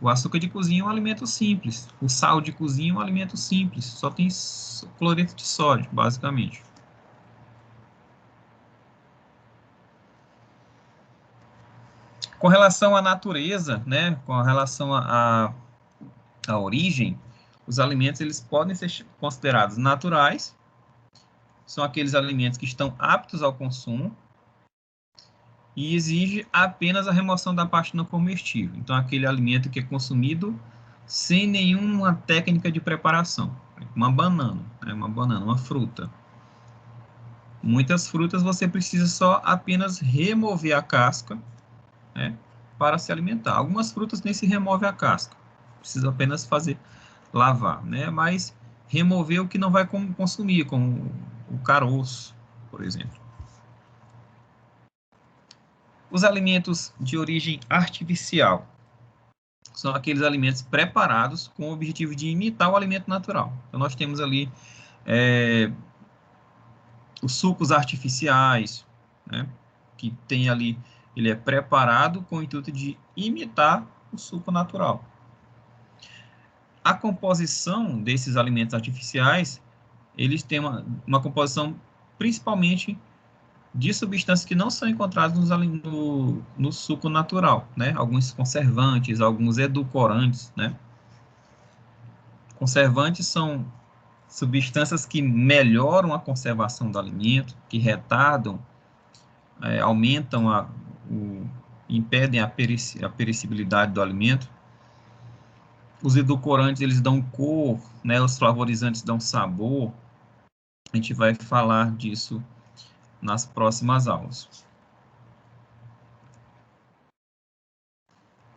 O açúcar de cozinha é um alimento simples. O sal de cozinha é um alimento simples. Só tem cloreto de sódio, basicamente. Com relação à natureza, né, com relação à origem, os alimentos eles podem ser considerados naturais. São aqueles alimentos que estão aptos ao consumo e exige apenas a remoção da parte não comestível. Então, aquele alimento que é consumido sem nenhuma técnica de preparação. Uma banana, né? Uma fruta. Muitas frutas você precisa só apenas remover a casca, né, para se alimentar. Algumas frutas nem se remove a casca. Precisa apenas lavar, né? Mas remover o que não vai consumir, como o caroço, por exemplo. Os alimentos de origem artificial são aqueles alimentos preparados com o objetivo de imitar o alimento natural. Então, nós temos ali os sucos artificiais, né, que tem ali, ele é preparado com o intuito de imitar o suco natural. A composição desses alimentos artificiais, eles têm uma composição principalmente de substâncias que não são encontradas no suco natural, né? Alguns conservantes, alguns edulcorantes, né? Conservantes são substâncias que melhoram a conservação do alimento, que retardam, aumentam impedem a perecibilidade do alimento. Os edulcorantes, eles dão cor, né? Os flavorizantes dão sabor. A gente vai falar disso nas próximas aulas.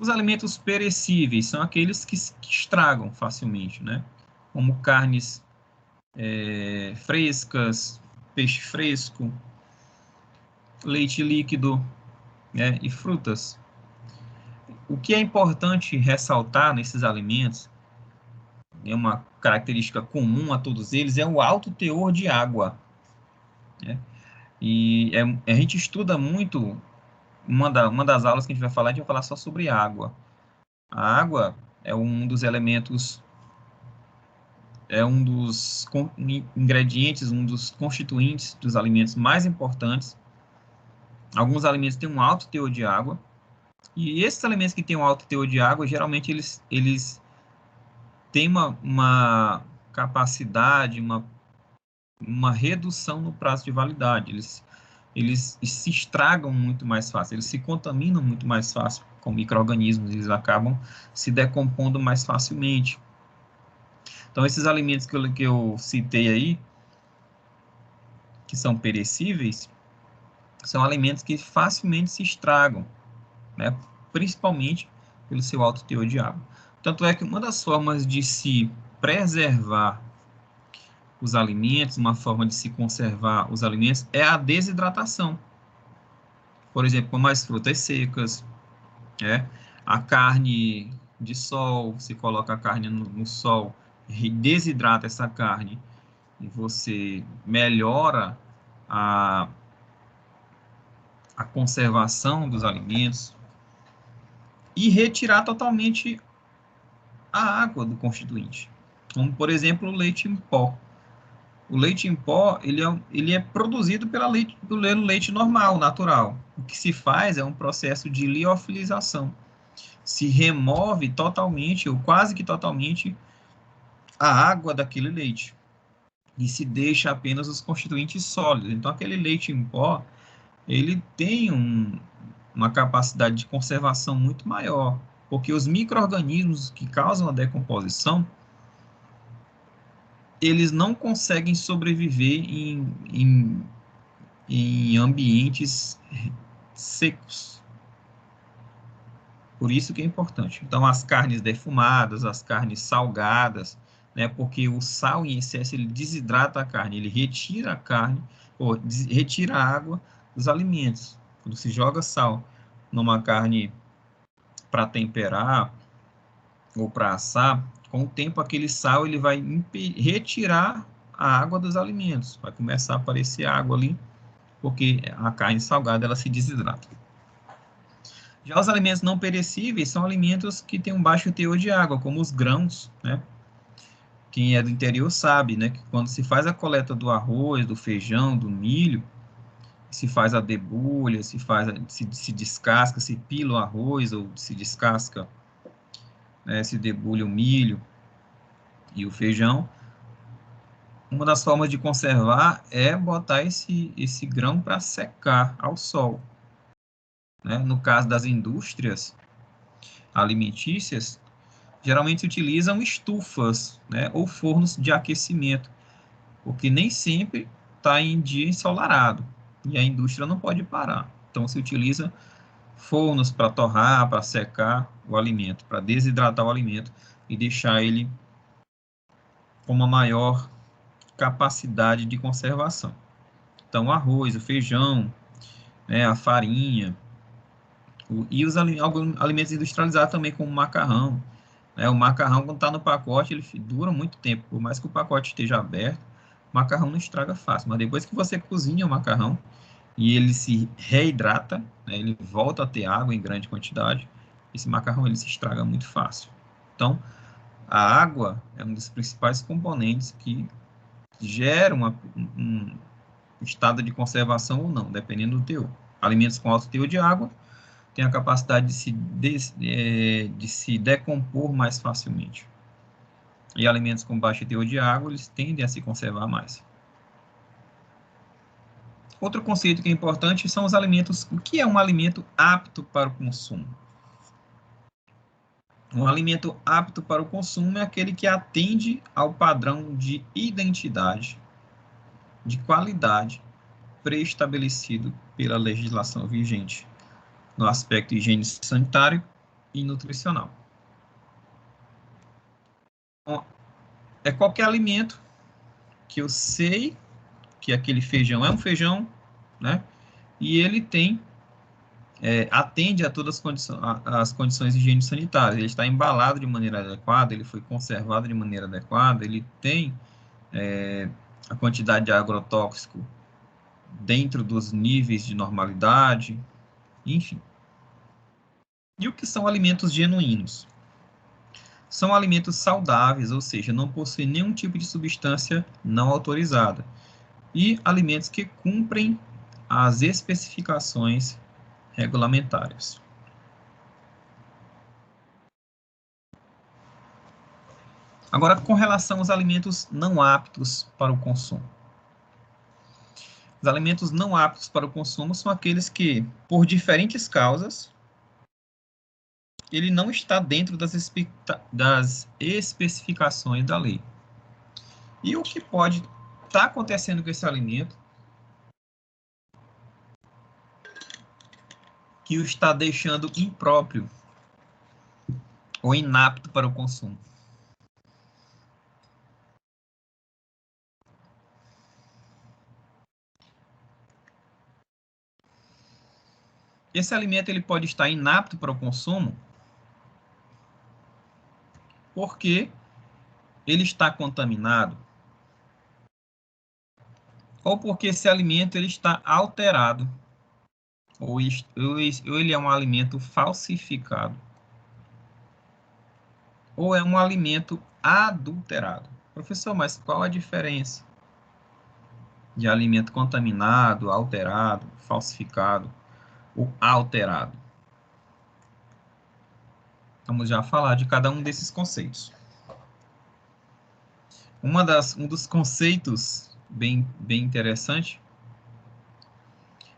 Os alimentos perecíveis são aqueles que estragam facilmente, né? Como carnes frescas, peixe fresco, leite líquido, né? E frutas. O que é importante ressaltar nesses alimentos, é uma característica comum a todos eles, é o alto teor de água, né? E a gente estuda muito, uma das aulas que a gente vai falar só sobre água. A água é um dos elementos, é um dos ingredientes, um dos constituintes dos alimentos mais importantes. Alguns alimentos têm um alto teor de água, e esses alimentos que têm um alto teor de água, geralmente eles têm uma capacidade, uma redução no prazo de validade. Eles se estragam muito mais fácil, eles se contaminam muito mais fácil com micro-organismos, eles acabam se decompondo mais facilmente. Então, esses alimentos que eu citei aí, que são perecíveis, são alimentos que facilmente se estragam, né? Principalmente pelo seu alto teor de água. Tanto é que uma das formas de se preservar os alimentos, uma forma de se conservar os alimentos, é a desidratação. Por exemplo, com mais frutas secas, a carne de sol, você coloca a carne no sol, desidrata essa carne, e você melhora a, a conservação dos alimentos, e retirar totalmente a água do constituinte. Como, por exemplo, o leite em pó. O leite em pó, ele é produzido pelo leite normal, natural. O que se faz é um processo de liofilização. Se remove totalmente, ou quase que totalmente, a água daquele leite. E se deixa apenas os constituintes sólidos. Então, aquele leite em pó, ele tem uma capacidade de conservação muito maior, porque os micro-organismos que causam a decomposição, eles não conseguem sobreviver em ambientes secos. Por isso que é importante. Então, as carnes defumadas, as carnes salgadas, né, porque o sal em excesso, ele desidrata a carne, ele retira a carne, ou retira a água dos alimentos. Quando se joga sal numa carne para temperar ou para assar, com o tempo aquele sal ele vai retirar a água dos alimentos, vai começar a aparecer água ali, porque a carne salgada ela se desidrata. Já os alimentos não perecíveis são alimentos que têm um baixo teor de água, como os grãos, né? Quem é do interior sabe, né, que quando se faz a coleta do arroz, do feijão, do milho, se faz a debulha, se descasca, se pila o arroz ou se descasca, né, se debulha o milho e o feijão, uma das formas de conservar é botar esse grão para secar ao sol, né? No caso das indústrias alimentícias, geralmente utilizam estufas, né, ou fornos de aquecimento, porque nem sempre está em dia ensolarado e a indústria não pode parar. Então se utiliza fornos para torrar, para secar o alimento, para desidratar o alimento e deixar ele com uma maior capacidade de conservação. Então, o arroz, o feijão, né, a farinha, e os alimentos industrializados também, como o macarrão. Né, o macarrão, quando está no pacote, ele dura muito tempo. Por mais que o pacote esteja aberto, o macarrão não estraga fácil. Mas depois que você cozinha o macarrão e ele se reidrata, né, ele volta a ter água em grande quantidade, esse macarrão ele se estraga muito fácil. Então, a água é um dos principais componentes que gera um estado de conservação ou não, dependendo do teor. Alimentos com alto teor de água têm a capacidade de se decompor mais facilmente. E alimentos com baixo teor de água, eles tendem a se conservar mais. Outro conceito que é importante são os alimentos. O que é um alimento apto para o consumo? Um alimento apto para o consumo é aquele que atende ao padrão de identidade, de qualidade, pré-estabelecido pela legislação vigente, no aspecto higiene sanitário, e nutricional. Bom, é qualquer alimento que eu sei que aquele feijão é um feijão, né? E ele tem, atende a todas as condições higiênico-sanitárias. Ele está embalado de maneira adequada, ele foi conservado de maneira adequada, ele tem a quantidade de agrotóxico dentro dos níveis de normalidade, enfim. E o que são alimentos genuínos? São alimentos saudáveis, ou seja, não possuem nenhum tipo de substância não autorizada. E alimentos que cumprem as especificações regulamentares. Agora, com relação aos alimentos não aptos para o consumo. Os alimentos não aptos para o consumo são aqueles que, por diferentes causas, ele não está dentro das especificações da lei. E o que pode estar acontecendo com esse alimento que o está deixando impróprio ou inapto para o consumo? Esse alimento ele pode estar inapto para o consumo porque ele está contaminado ou porque esse alimento ele está alterado ou ele é um alimento falsificado ou é um alimento adulterado. Professor, mas qual a diferença de alimento contaminado, alterado, falsificado ou alterado? Vamos já falar de cada um desses conceitos. Um dos conceitos bem interessante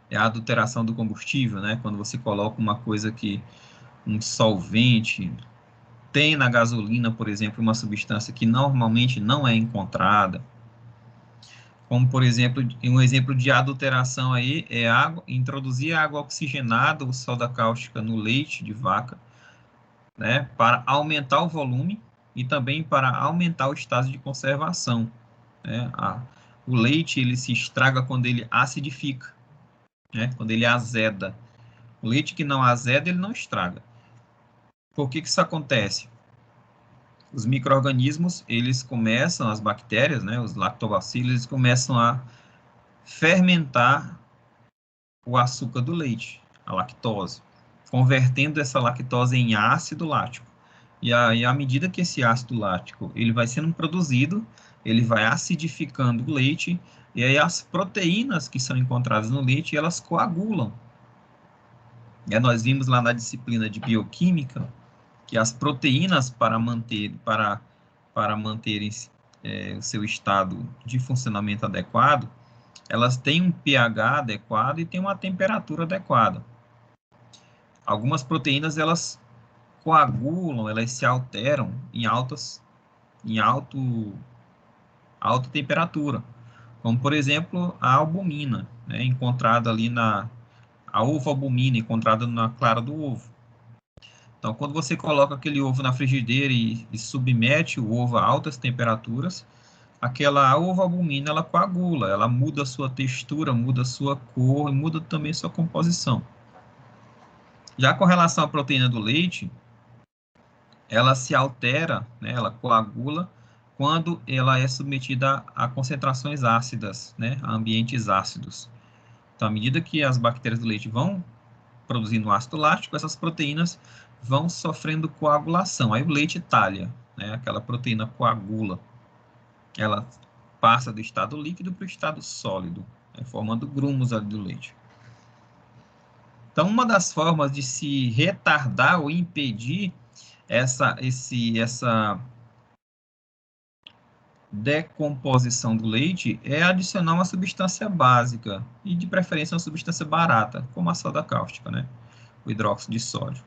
é a adulteração do combustível, né? Quando você coloca uma coisa que um solvente tem na gasolina, por exemplo, uma substância que normalmente não é encontrada. Como, por exemplo, um exemplo de adulteração aí é introduzir água oxigenada ou soda cáustica no leite de vaca, né, para aumentar o volume e também para aumentar o estado de conservação, né? O leite ele se estraga quando ele acidifica, né, quando ele azeda. O leite que não azeda, ele não estraga. Por que isso acontece? Os micro-organismos, eles começam, as bactérias, né, os lactobacilos, eles começam a fermentar o açúcar do leite, a lactose, convertendo essa lactose em ácido lático. E aí, à medida que esse ácido lático ele vai sendo produzido, ele vai acidificando o leite, e aí as proteínas que são encontradas no leite, elas coagulam. E aí nós vimos lá na disciplina de bioquímica, que as proteínas para manterem o seu estado de funcionamento adequado, elas têm um pH adequado e têm uma temperatura adequada. Algumas proteínas elas coagulam, elas se alteram em alta temperatura, como por exemplo a albumina, né, encontrada ali a ovoalbumina encontrada na clara do ovo. Então, quando você coloca aquele ovo na frigideira e submete o ovo a altas temperaturas, aquela ovoalbumina, ela coagula, ela muda a sua textura, muda a sua cor e muda também a sua composição. Já com relação à proteína do leite, ela se altera, né, ela coagula, quando ela é submetida a concentrações ácidas, né, a ambientes ácidos. Então, à medida que as bactérias do leite vão produzindo ácido lático, essas proteínas vão sofrendo coagulação. Aí o leite talha, né? Aquela proteína coagula. Ela passa do estado líquido para o estado sólido, né? Formando grumos ali do leite. Então, uma das formas de se retardar ou impedir essa decomposição do leite é adicionar uma substância básica e, de preferência, uma substância barata, como a soda cáustica, né? O hidróxido de sódio.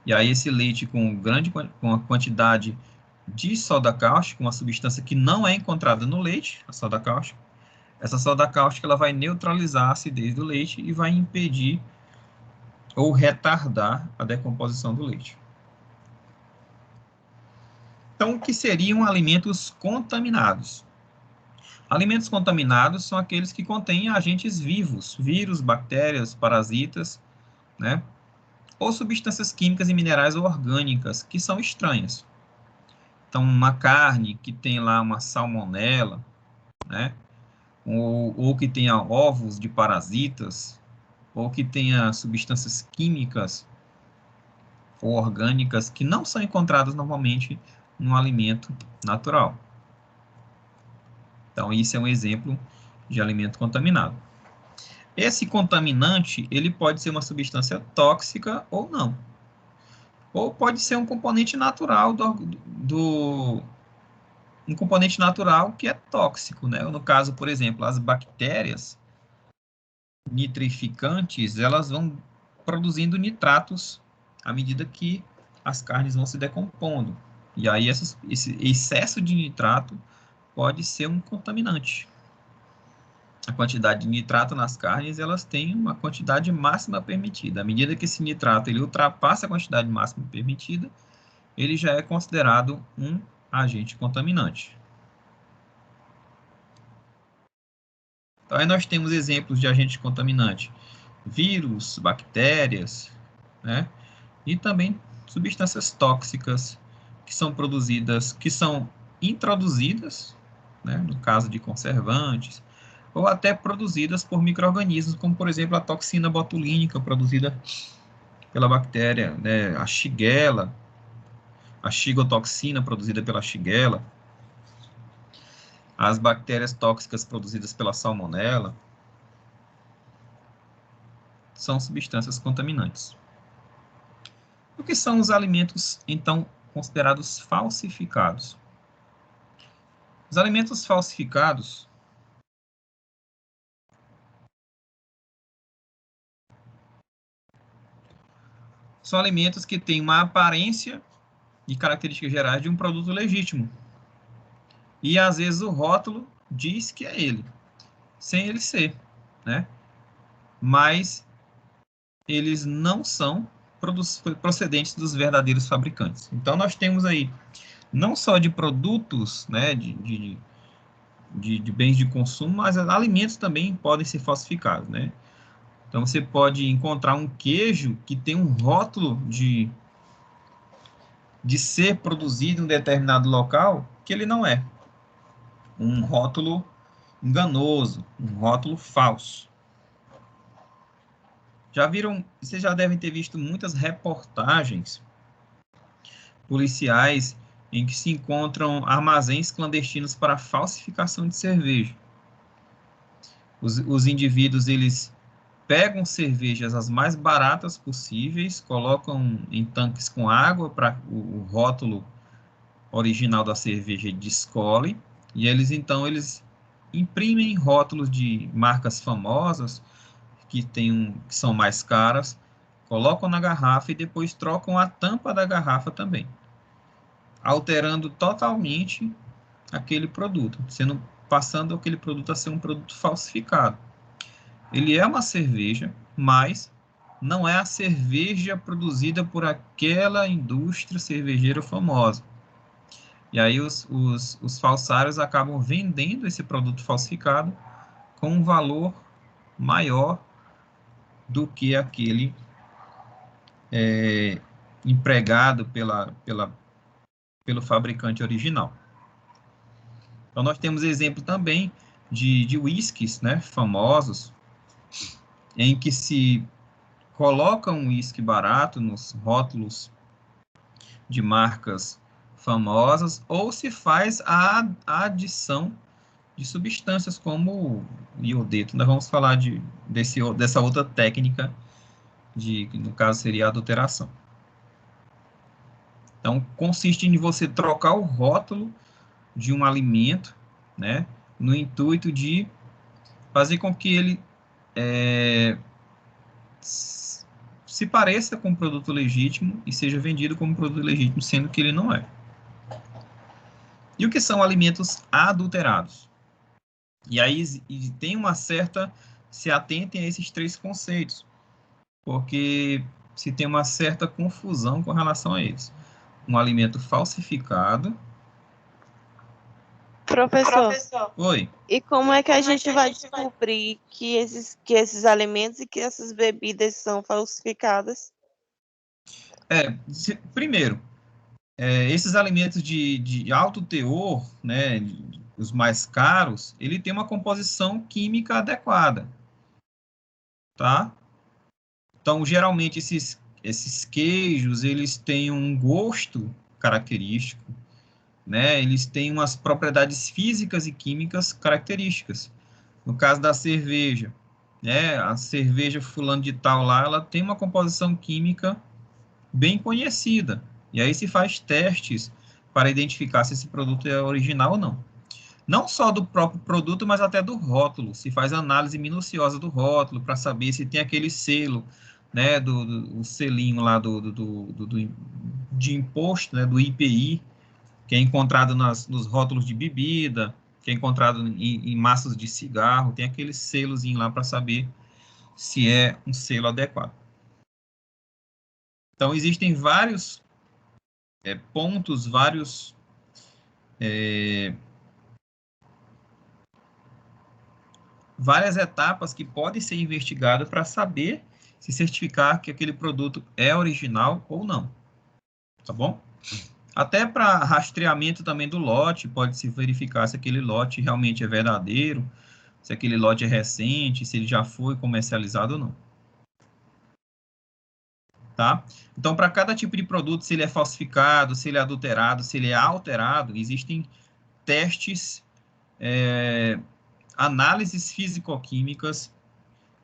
E aí esse leite com a quantidade de soda cáustica, uma substância que não é encontrada no leite, a soda cáustica, essa soda cáustica ela vai neutralizar a acidez do leite e vai impedir ou retardar a decomposição do leite. Então, o que seriam alimentos contaminados? Alimentos contaminados são aqueles que contêm agentes vivos, vírus, bactérias, parasitas, né? Ou substâncias químicas e minerais ou orgânicas que são estranhas. Então, uma carne que tem lá uma salmonela, né? Ou que tenha ovos de parasitas, ou que tenha substâncias químicas ou orgânicas que não são encontradas normalmente no alimento natural. Então, isso é um exemplo de alimento contaminado. Esse contaminante, ele pode ser uma substância tóxica ou não. Ou pode ser um componente natural um componente natural que é tóxico, né? No caso, por exemplo, as bactérias nitrificantes, elas vão produzindo nitratos à medida que as carnes vão se decompondo. E aí esse excesso de nitrato pode ser um contaminante. A quantidade de nitrato nas carnes, elas têm uma quantidade máxima permitida. À medida que esse nitrato ele ultrapassa a quantidade máxima permitida, ele já é considerado um agente contaminante. Então, aí nós temos exemplos de agente contaminante. Vírus, bactérias, né? E também substâncias tóxicas que são produzidas, que são introduzidas, né? No caso de conservantes, ou até produzidas por micro-organismos, como, por exemplo, a toxina botulínica produzida pela bactéria, né? A Shigella, a shigotoxina produzida pela Shigella, as bactérias tóxicas produzidas pela salmonela, são substâncias contaminantes. O que são os alimentos, então, considerados falsificados? Os alimentos falsificados são alimentos que têm uma aparência e características gerais de um produto legítimo. E, às vezes, o rótulo diz que é ele, sem ele ser, né? Mas eles não são procedentes dos verdadeiros fabricantes. Então, nós temos aí, não só de produtos, né, de bens de consumo, mas alimentos também podem ser falsificados, né? Então, você pode encontrar um queijo que tem um rótulo de ser produzido em um determinado local, que ele não é. Um rótulo enganoso, um rótulo falso. Vocês já devem ter visto muitas reportagens policiais em que se encontram armazéns clandestinos para falsificação de cerveja. Os indivíduos, eles pegam cervejas as mais baratas possíveis, colocam em tanques com água para o rótulo original da cerveja descole, e eles imprimem rótulos de marcas famosas que são mais caras, colocam na garrafa e depois trocam a tampa da garrafa também, alterando totalmente aquele produto, passando aquele produto a ser um produto falsificado. Ele é uma cerveja, mas não é a cerveja produzida por aquela indústria cervejeira famosa. E aí os falsários acabam vendendo esse produto falsificado com um valor maior do que aquele empregado pelo fabricante original. Então, nós temos exemplo também de whiskies, né, famosos, em que se coloca um whisky barato nos rótulos de marcas famosas, ou se faz a adição de substâncias como iodeto. Nós vamos falar dessa outra técnica, que no caso seria a adulteração. Então, consiste em você trocar o rótulo de um alimento, né, no intuito de fazer com que ele se pareça com um produto legítimo e seja vendido como produto legítimo, sendo que ele não é. E o que são alimentos adulterados? E aí tem uma certa... Se atentem a esses três conceitos, porque se tem uma certa confusão com relação a eles. Um alimento falsificado. Professor, Oi. e como é que a gente vai descobrir que esses alimentos e que essas bebidas são falsificadas? Primeiro, esses alimentos de alto teor, né, os mais caros, ele tem uma composição química adequada, tá? Então, geralmente, esses queijos, eles têm um gosto característico, né? Eles têm umas propriedades físicas e químicas características. No caso da cerveja, né? A cerveja fulano de tal lá, ela tem uma composição química bem conhecida. E aí se faz testes para identificar se esse produto é original ou não. Não só do próprio produto, mas até do rótulo. Se faz análise minuciosa do rótulo para saber se tem aquele selo, né, o selinho lá de imposto, né, do IPI, que é encontrado nos rótulos de bebida, que é encontrado em maços de cigarro, tem aquele selozinho lá para saber se é um selo adequado. Então, existem vários pontos, várias etapas que podem ser investigadas para saber se certificar que aquele produto é original ou não, tá bom? Até para rastreamento também do lote, pode-se verificar se aquele lote realmente é verdadeiro, se aquele lote é recente, se ele já foi comercializado ou não. Tá? Então, para cada tipo de produto, se ele é falsificado, se ele é adulterado, se ele é alterado, existem testes, análises físico-químicas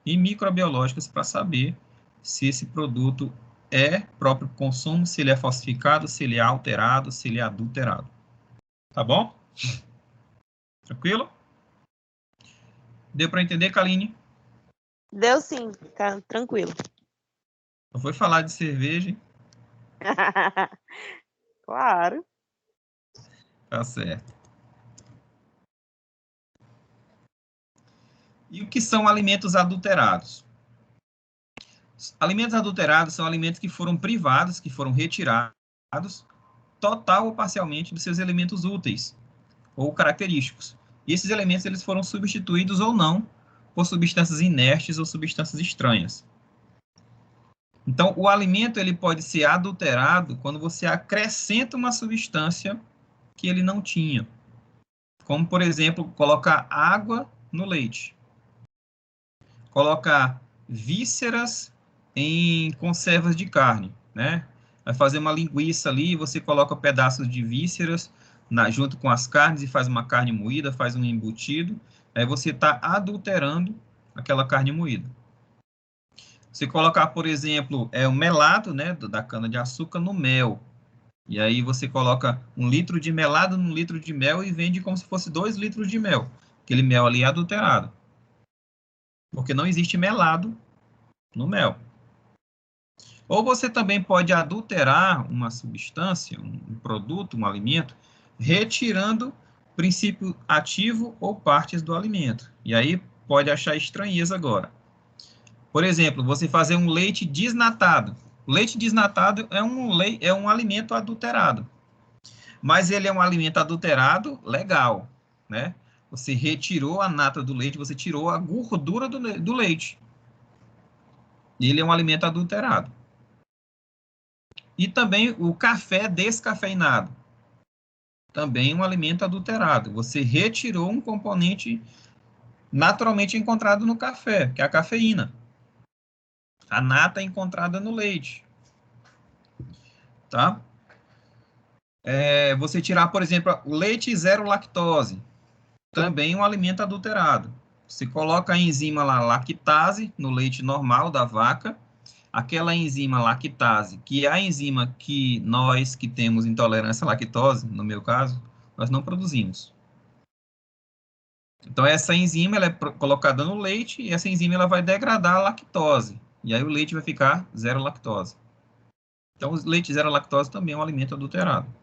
e microbiológicas para saber se esse produto é próprio para consumo, se ele é falsificado, se ele é alterado, se ele é adulterado. Tá bom? Tranquilo? Deu para entender, Kaline? Deu sim, fica tranquilo. Eu fui falar de cerveja, hein? Claro. Tá certo. E o que são alimentos adulterados? Alimentos adulterados são alimentos que foram privados, que foram retirados, total ou parcialmente, dos seus elementos úteis ou característicos. E esses elementos eles foram substituídos ou não por substâncias inertes ou substâncias estranhas. Então, o alimento ele pode ser adulterado quando você acrescenta uma substância que ele não tinha. Como, por exemplo, colocar água no leite. Colocar vísceras em conservas de carne, né? Vai fazer uma linguiça ali, você coloca pedaços de vísceras junto com as carnes e faz uma carne moída, faz um embutido. Aí você está adulterando aquela carne moída. Você colocar, por exemplo, o melado, né, da cana-de-açúcar no mel. E aí você coloca 1 litro de melado num litro de mel e vende como se fosse 2 litros de mel. Aquele mel ali é adulterado. Porque não existe melado no mel. Ou você também pode adulterar uma substância, um produto, um alimento, retirando princípio ativo ou partes do alimento. E aí pode achar estranheza agora. Por exemplo, você fazer um leite desnatado. O leite desnatado é um alimento adulterado. Mas ele é um alimento adulterado legal, né? Você retirou a nata do leite, você tirou a gordura do leite. Ele é um alimento adulterado. E também o café descafeinado. Também um alimento adulterado. Você retirou um componente naturalmente encontrado no café, que é a cafeína. A nata é encontrada no leite. Tá? Você tirar, por exemplo, o leite zero lactose. Também um alimento adulterado. Você coloca a enzima lá, lactase, no leite normal da vaca. Aquela enzima lactase, que é a enzima que nós que temos intolerância à lactose, no meu caso, nós não produzimos. Então, essa enzima ela é colocada no leite e essa enzima ela vai degradar a lactose. E aí o leite vai ficar zero lactose. Então, o leite zero lactose também é um alimento adulterado.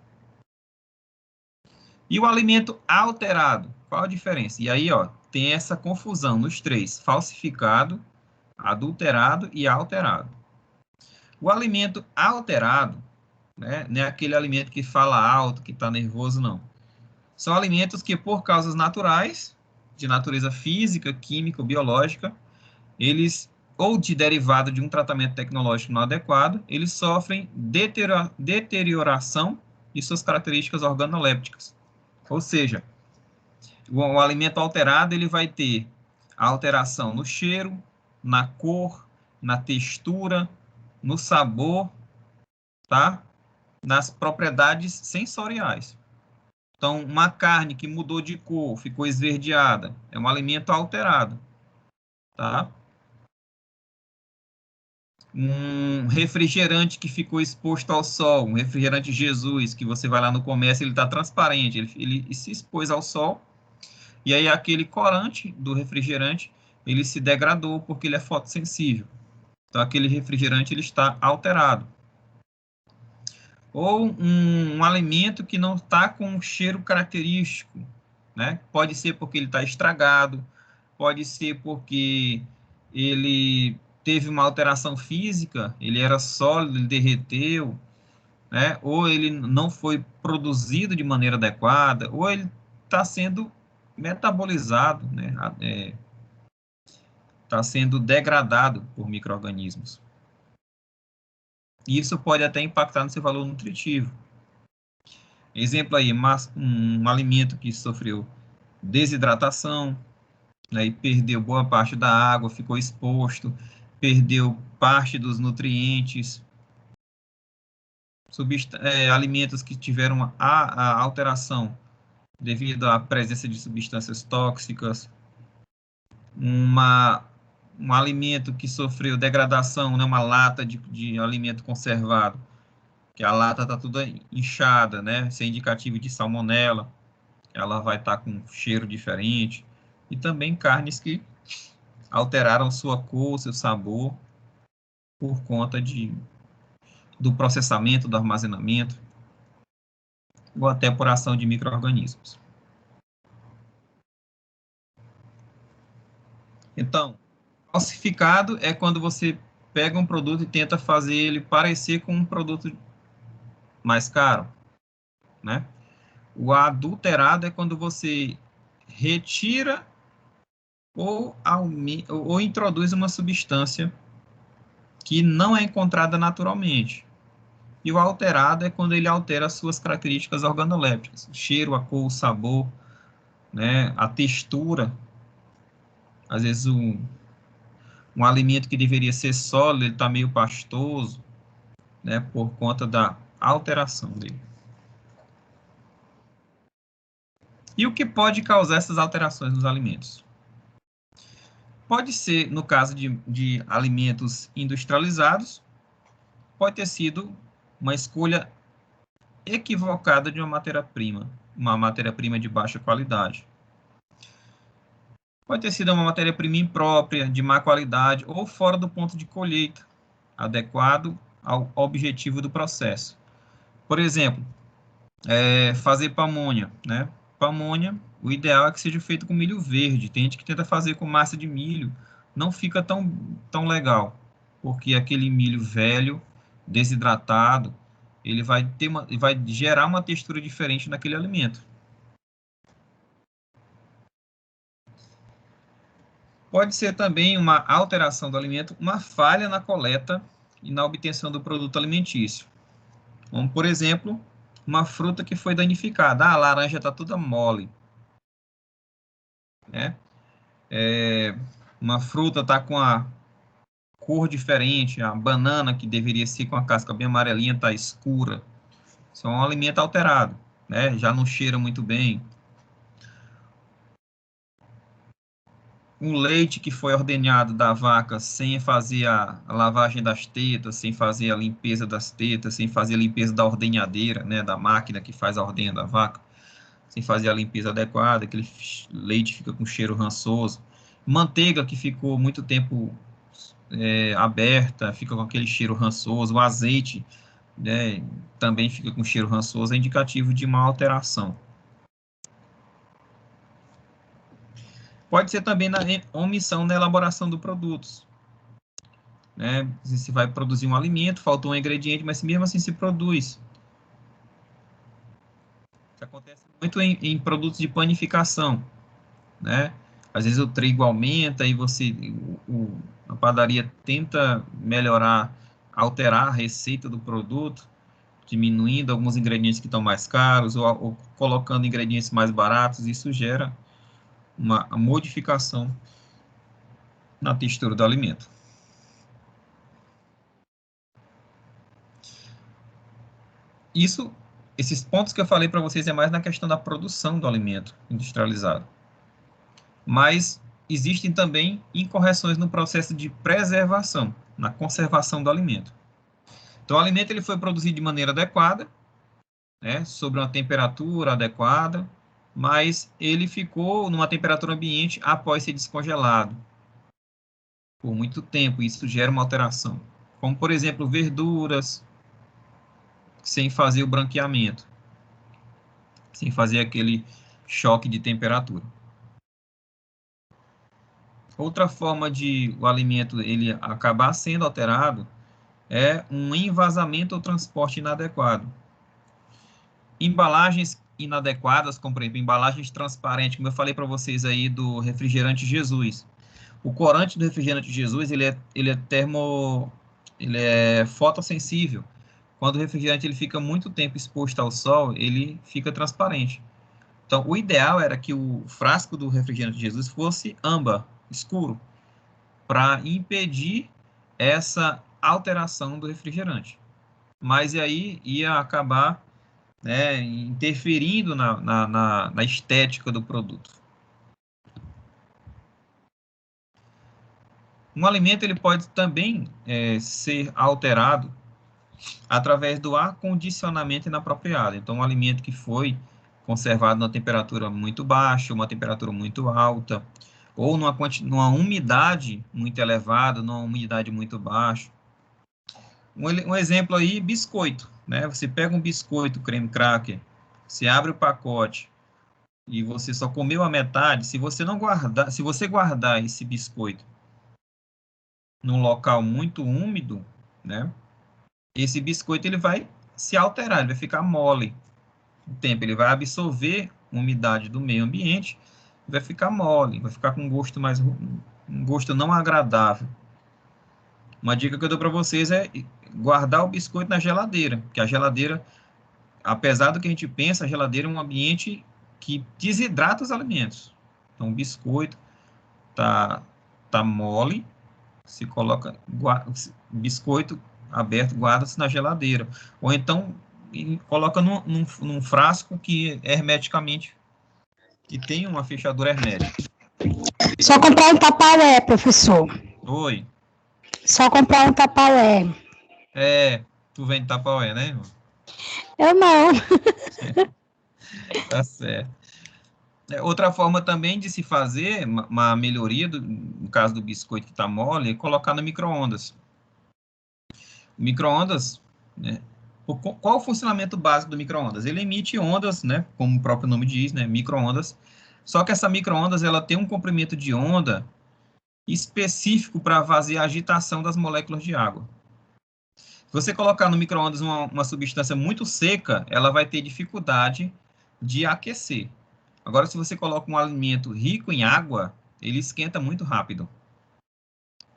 E o alimento alterado, qual a diferença? E aí, ó, tem essa confusão nos três: falsificado, adulterado e alterado. O alimento alterado, né, não é aquele alimento que fala alto, que está nervoso, não. São alimentos que, por causas naturais, de natureza física, química ou biológica, eles, ou de derivado de um tratamento tecnológico não adequado, eles sofrem deterioração de suas características organolépticas. Ou seja, o alimento alterado ele vai ter a alteração no cheiro, na cor, na textura, no sabor, tá? Nas propriedades sensoriais. Então, uma carne que mudou de cor, ficou esverdeada, é um alimento alterado, tá? Um refrigerante que ficou exposto ao sol, um refrigerante Jesus, que você vai lá no comércio, ele está transparente, ele se expôs ao sol, e aí aquele corante do refrigerante, ele se degradou porque ele é fotossensível. Então, aquele refrigerante, ele está alterado. Ou um alimento que não está com um cheiro característico, né? Pode ser porque ele está estragado, pode ser porque ele teve uma alteração física, ele era sólido, ele derreteu, né? Ou ele não foi produzido de maneira adequada, ou ele está sendo metabolizado, né? Está sendo degradado por micro-organismos. Isso pode até impactar no seu valor nutritivo. Exemplo aí, um alimento que sofreu desidratação, né, e perdeu boa parte da água, ficou exposto, perdeu parte dos nutrientes, alimentos que tiveram a alteração devido à presença de substâncias tóxicas, um alimento que sofreu degradação, né, uma lata de alimento conservado, que a lata está toda inchada, né, sem indicativo de salmonela, ela vai estar com um cheiro diferente, e também carnes que alteraram sua cor, seu sabor, por conta do processamento, do armazenamento, ou até por ação de micro-organismos. Então, falsificado é quando você pega um produto e tenta fazer ele parecer com um produto mais caro, né? O adulterado é quando você retira ou introduz uma substância que não é encontrada naturalmente. E o alterado é quando ele altera as suas características organolépticas, o cheiro, a cor, o sabor, né, a textura. Às vezes um alimento que deveria ser sólido, ele está meio pastoso, né, por conta da alteração dele. E o que pode causar essas alterações nos alimentos? Pode ser, no caso de alimentos industrializados, pode ter sido uma escolha equivocada de uma matéria-prima de baixa qualidade. Pode ter sido uma matéria-prima imprópria, de má qualidade, ou fora do ponto de colheita, adequado ao objetivo do processo. Por exemplo, fazer pamonha, né? Pamonha, o ideal é que seja feito com milho verde. Tem gente que tenta fazer com massa de milho, não fica tão legal, porque aquele milho velho, desidratado, ele vai gerar uma textura diferente naquele alimento. Pode ser também uma alteração do alimento, uma falha na coleta e na obtenção do produto alimentício. Como, por exemplo, uma fruta que foi danificada. A laranja está toda mole, né? Uma fruta está com a cor diferente, a banana, que deveria ser com a casca bem amarelinha, está escura. Isso é um alimento alterado, né? Já não cheira muito bem. Um leite que foi ordenhado da vaca sem fazer a lavagem das tetas, sem fazer a limpeza das tetas, sem fazer a limpeza da ordenhadeira, né, da máquina que faz a ordenha da vaca, sem fazer a limpeza adequada, aquele leite fica com cheiro rançoso. Manteiga que ficou muito tempo aberta, fica com aquele cheiro rançoso. O azeite, né, também fica com cheiro rançoso, é indicativo de uma alteração. Pode ser também na omissão na elaboração do produto. né? Se vai produzir um alimento, faltou um ingrediente, mas mesmo assim se produz. Isso acontece muito em produtos de panificação, né? Às vezes o trigo aumenta e a padaria tenta melhorar, alterar a receita do produto, diminuindo alguns ingredientes que estão mais caros ou colocando ingredientes mais baratos. Isso gera uma modificação na textura do alimento. Esses pontos que eu falei para vocês é mais na questão da produção do alimento industrializado. Mas existem também incorreções no processo de preservação, na conservação do alimento. Então, o alimento ele foi produzido de maneira adequada, né, sob uma temperatura adequada, mas ele ficou numa temperatura ambiente após ser descongelado por muito tempo. Isso gera uma alteração, como, por exemplo, verduras, sem fazer o branqueamento, sem fazer aquele choque de temperatura. Outra forma de o alimento ele acabar sendo alterado é um envasamento ou transporte inadequado. Embalagens inadequadas, como por exemplo, embalagens transparentes, como eu falei para vocês aí do refrigerante Jesus. O corante do refrigerante Jesus, ele é fotossensível. Quando o refrigerante ele fica muito tempo exposto ao sol, ele fica transparente. Então, o ideal era que o frasco do refrigerante Jesus fosse âmbar, escuro, para impedir essa alteração do refrigerante. Mas aí ia acabar, né, interferindo na estética do produto. Um alimento ele pode também ser alterado através do acondicionamento inapropriado. Então, um alimento que foi conservado numa temperatura muito baixa, uma temperatura muito alta, ou numa umidade muito elevada, numa umidade muito baixa. Um exemplo aí, biscoito, né? Você pega um biscoito creme cracker, você abre o pacote e você só comeu a metade, se você guardar esse biscoito num local muito úmido, né? Esse biscoito ele vai se alterar, ele vai ficar mole. O tempo ele vai absorver a umidade do meio ambiente, vai ficar mole, vai ficar com um gosto não agradável. Uma dica que eu dou para vocês é guardar o biscoito na geladeira, porque a geladeira, apesar do que a gente pensa, a geladeira é um ambiente que desidrata os alimentos. Então, o biscoito tá mole, se coloca biscoito aberto, guarda-se na geladeira. Ou então, coloca num frasco que é hermeticamente, que tem uma fechadura hermética. Só comprar um Tupperware, professor. Oi. Só comprar um Tupperware. Tu vende Tupperware, né, irmão? Eu não. Tá certo. Outra forma também de se fazer uma melhoria, no caso do biscoito que está mole, é colocar no micro-ondas. O micro-ondas, né, qual o funcionamento básico do micro-ondas? Ele emite ondas, né, como o próprio nome diz, né, micro-ondas, só que essa micro-ondas ela tem um comprimento de onda específico para fazer a agitação das moléculas de água. Se você colocar no micro-ondas uma substância muito seca, ela vai ter dificuldade de aquecer. Agora, se você coloca um alimento rico em água, ele esquenta muito rápido.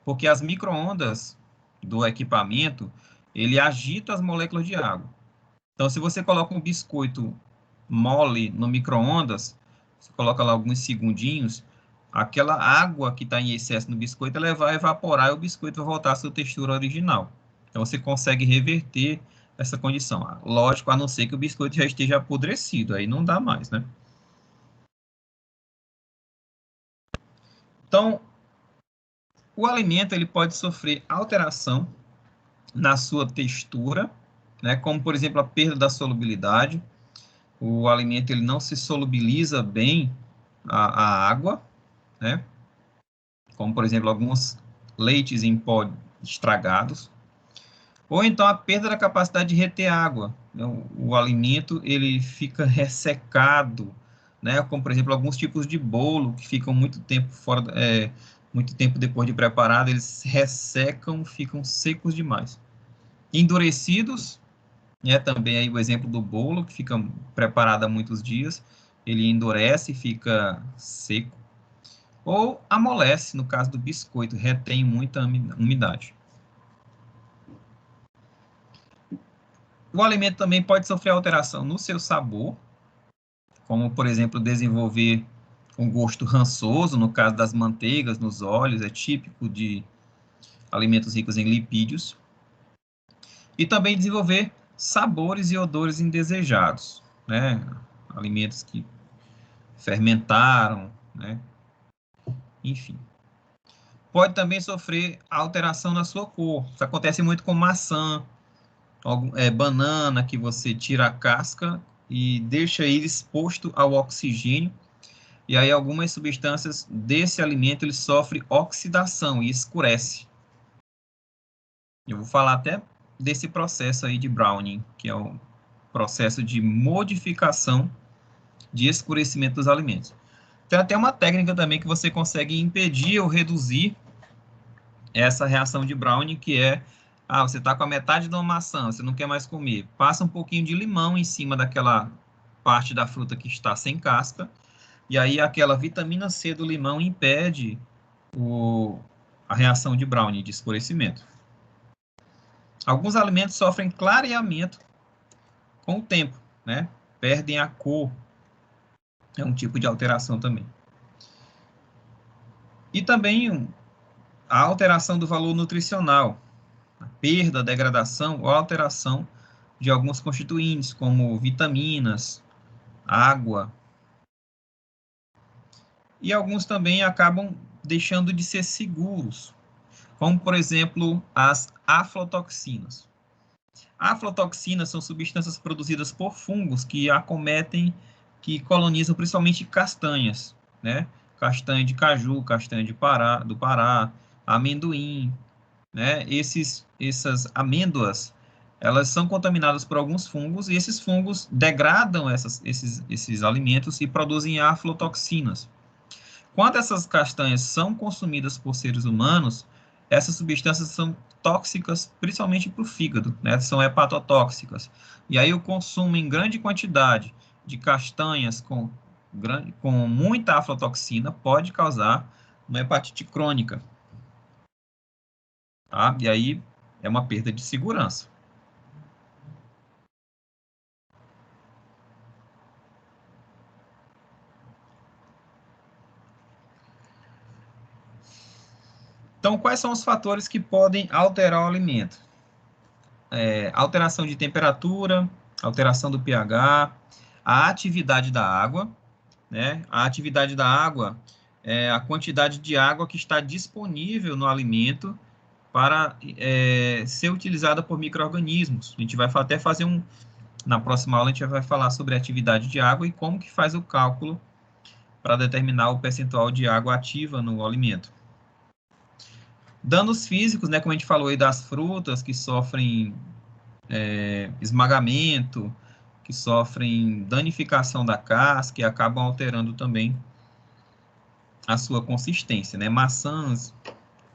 Porque as micro-ondas do equipamento, ele agita as moléculas de água. Então, se você coloca um biscoito mole no micro-ondas, você coloca lá alguns segundinhos, aquela água que está em excesso no biscoito, ela vai evaporar e o biscoito vai voltar à sua textura original. Então, você consegue reverter essa condição. Lógico, a não ser que o biscoito já esteja apodrecido, aí não dá mais, né? Então, o alimento ele pode sofrer alteração na sua textura, né? Como, por exemplo, a perda da solubilidade. O alimento ele não se solubiliza bem a água, né? Como, por exemplo, alguns leites em pó estragados. Ou então a perda da capacidade de reter água. O alimento ele fica ressecado, né? Como, por exemplo, alguns tipos de bolo que ficam muito tempo fora, muito tempo depois de preparado, eles ressecam, ficam secos demais. Endurecidos, né, também aí o exemplo do bolo, que fica preparado há muitos dias, ele endurece e fica seco. Ou amolece, no caso do biscoito, retém muita umidade. O alimento também pode sofrer alteração no seu sabor, como, por exemplo, desenvolver um gosto rançoso, no caso das manteigas, nos óleos, é típico de alimentos ricos em lipídios. E também desenvolver sabores e odores indesejados, né? Alimentos que fermentaram, né? Enfim. Pode também sofrer alteração na sua cor. Isso acontece muito com maçã, banana, que você tira a casca e deixa ele exposto ao oxigênio, e aí algumas substâncias desse alimento ele sofre oxidação e escurece. Eu vou falar até desse processo aí de browning, que é o processo de modificação de escurecimento dos alimentos. Tem até uma técnica também que você consegue impedir ou reduzir essa reação de browning, que é, você está com a metade de uma maçã, você não quer mais comer, passa um pouquinho de limão em cima daquela parte da fruta que está sem casca, e aí aquela vitamina C do limão impede a reação de browning, de escurecimento. Alguns alimentos sofrem clareamento com o tempo, né? Perdem a cor. É um tipo de alteração também. E também a alteração do valor nutricional, a perda, a degradação ou a alteração de alguns constituintes, como vitaminas, água. E alguns também acabam deixando de ser seguros, como, por exemplo, as aflotoxinas. Aflotoxinas são substâncias produzidas por fungos que acometem, que colonizam principalmente castanhas, né? Castanha de caju, castanha do Pará, amendoim, né? Essas amêndoas, elas são contaminadas por alguns fungos, e esses fungos degradam esses alimentos e produzem aflotoxinas. Quando essas castanhas são consumidas por seres humanos, essas substâncias são tóxicas, principalmente para o fígado, né? São hepatotóxicas. E aí o consumo em grande quantidade de castanhas com muita aflotoxina pode causar uma hepatite crônica. Tá? E aí é uma perda de segurança. Então, quais são os fatores que podem alterar o alimento? Alteração de temperatura, alteração do pH, a atividade da água, né? A atividade da água é a quantidade de água que está disponível no alimento para ser utilizada por micro-organismos. A gente vai até fazer na próxima aula a gente vai falar sobre a atividade de água e como que faz o cálculo para determinar o percentual de água ativa no alimento. Danos físicos, né, como a gente falou aí das frutas que sofrem esmagamento, que sofrem danificação da casca e acabam alterando também a sua consistência, né? Maçãs,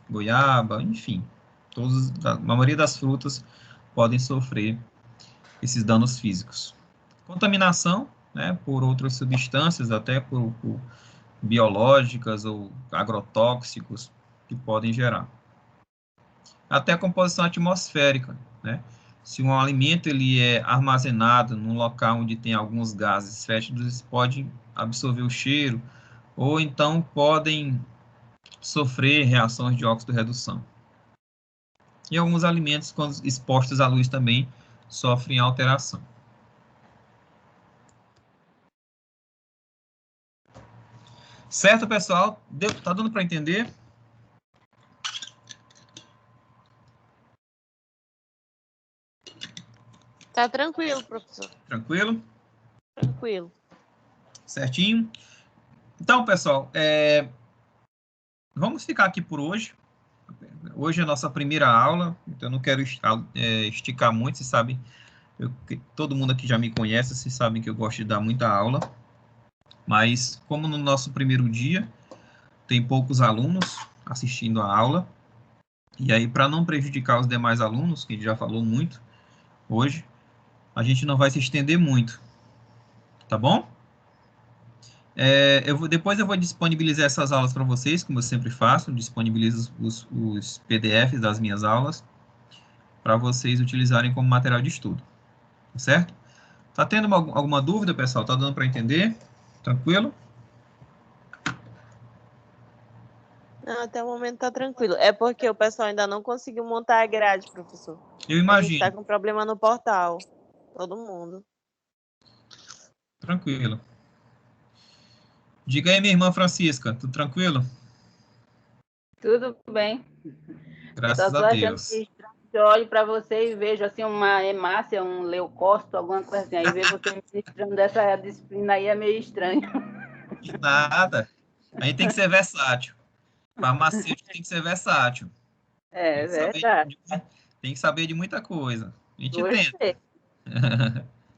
goiaba, enfim, a maioria das frutas podem sofrer esses danos físicos. Contaminação, né, por outras substâncias, até por biológicas ou agrotóxicos que podem gerar. Até a composição atmosférica, né? Se um alimento ele é armazenado num local onde tem alguns gases fétidos, eles podem absorver o cheiro, ou então podem sofrer reações de óxido-redução. E alguns alimentos, quando expostos à luz também, sofrem alteração. Certo, pessoal? Tá dando para entender? Tá tranquilo, professor. Tranquilo? Tranquilo. Certinho? Então, pessoal, vamos ficar aqui por hoje. Hoje é a nossa primeira aula, então eu não quero esticar muito, vocês sabem, todo mundo aqui já me conhece, vocês sabem que eu gosto de dar muita aula, mas como no nosso primeiro dia tem poucos alunos, assistindo a aula. E aí, para não prejudicar os demais alunos, que a gente já falou muito hoje, a gente não vai se estender muito, tá bom? Depois eu vou disponibilizar essas aulas para vocês, como eu sempre faço, disponibilizo os PDFs das minhas aulas para vocês utilizarem como material de estudo, tá certo? Tá tendo alguma dúvida, pessoal? Tá dando para entender? Tranquilo? Não, até o momento tá tranquilo. É porque o pessoal ainda não conseguiu montar a grade, professor. Eu A gente imagino. tá com problema no portal. Todo mundo. Tranquilo. Diga aí, minha irmã Francisca, tudo tranquilo? Tudo bem. Só Graças a estou achando Deus. que estranho. Eu olho para você e vejo assim uma hemácia, um leucócito, alguma coisa assim. Aí ver você ministrando dessa disciplina aí é meio estranho. De nada. A gente tem que ser versátil. Farmacêutico tem que ser versátil. É verdade. Tem que saber de muita coisa. A gente tenta. Gostei.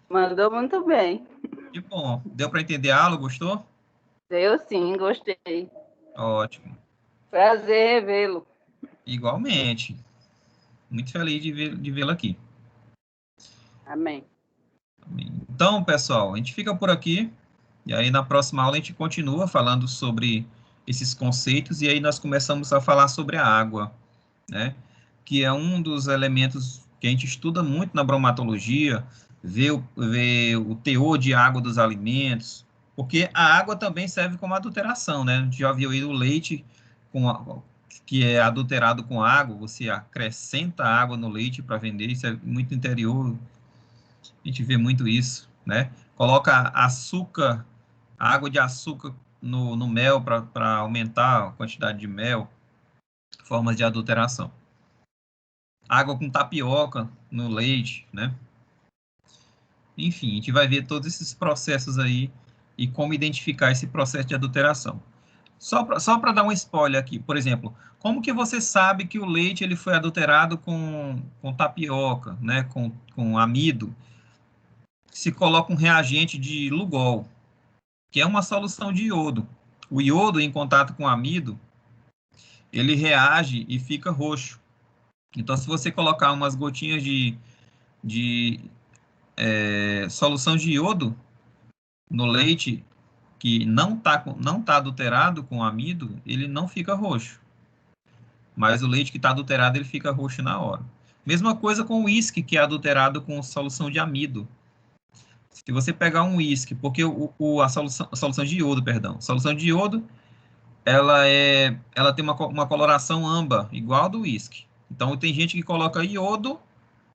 Mandou muito bem. Que bom. Deu para entender a aula? Gostou? Eu sim, gostei. Ótimo. Prazer revê-lo. Igualmente. Muito feliz de vê-lo aqui. Amém. Então, pessoal, a gente fica por aqui. E aí, na próxima aula, a gente continua falando sobre esses conceitos. E aí, nós começamos a falar sobre a água, né? Que é um dos elementos que a gente estuda muito na bromatologia, ver o teor de água dos alimentos, porque a água também serve como adulteração, né? A gente já viu aí o leite que é adulterado com água, você acrescenta água no leite para vender, isso é muito interior, a gente vê muito isso, né? Coloca açúcar, água de açúcar no mel para aumentar a quantidade de mel, formas de adulteração. Água com tapioca no leite, né? Enfim, a gente vai ver todos esses processos aí e como identificar esse processo de adulteração. Só para dar um spoiler aqui, por exemplo, como que você sabe que o leite ele foi adulterado com tapioca, né? Com amido? Se coloca um reagente de Lugol, que é uma solução de iodo. O iodo, em contato com o amido, ele reage e fica roxo. Então, se você colocar umas gotinhas de solução de iodo no leite que não tá adulterado com amido, ele não fica roxo. Mas o leite que está adulterado, ele fica roxo na hora. Mesma coisa com o uísque, que é adulterado com solução de amido. Se você pegar um uísque, porque a solução de iodo, perdão, solução de iodo, ela tem uma coloração âmbar, igual a do uísque. Então, tem gente que coloca iodo,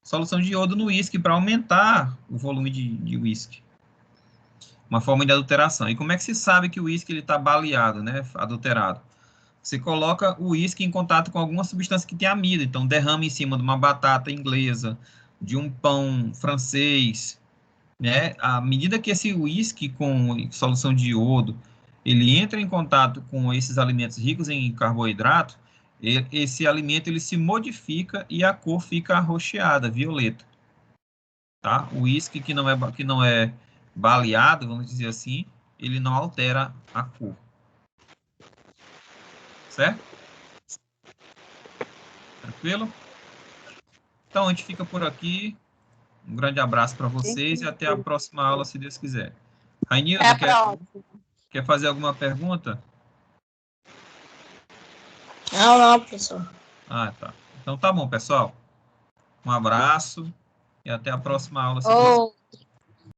solução de iodo no uísque para aumentar o volume de uísque. Uma forma de adulteração. E como é que se sabe que o uísque está baleado, né, adulterado? Você coloca o uísque em contato com alguma substância que tem amido. Então, derrama em cima de uma batata inglesa, de um pão francês, né? À medida que esse uísque com solução de iodo, ele entra em contato com esses alimentos ricos em carboidrato, esse alimento ele se modifica e a cor fica arroxeada, violeta. Tá? O uísque que não é baleado, vamos dizer assim, ele não altera a cor. Certo? Tranquilo? Então, a gente fica por aqui. Um grande abraço para vocês e até a próxima aula, se Deus quiser. Rainilda, quer fazer alguma pergunta? Não, professor. Ah, tá. Então tá bom, pessoal. Um abraço e até a próxima aula, se Deus quiser.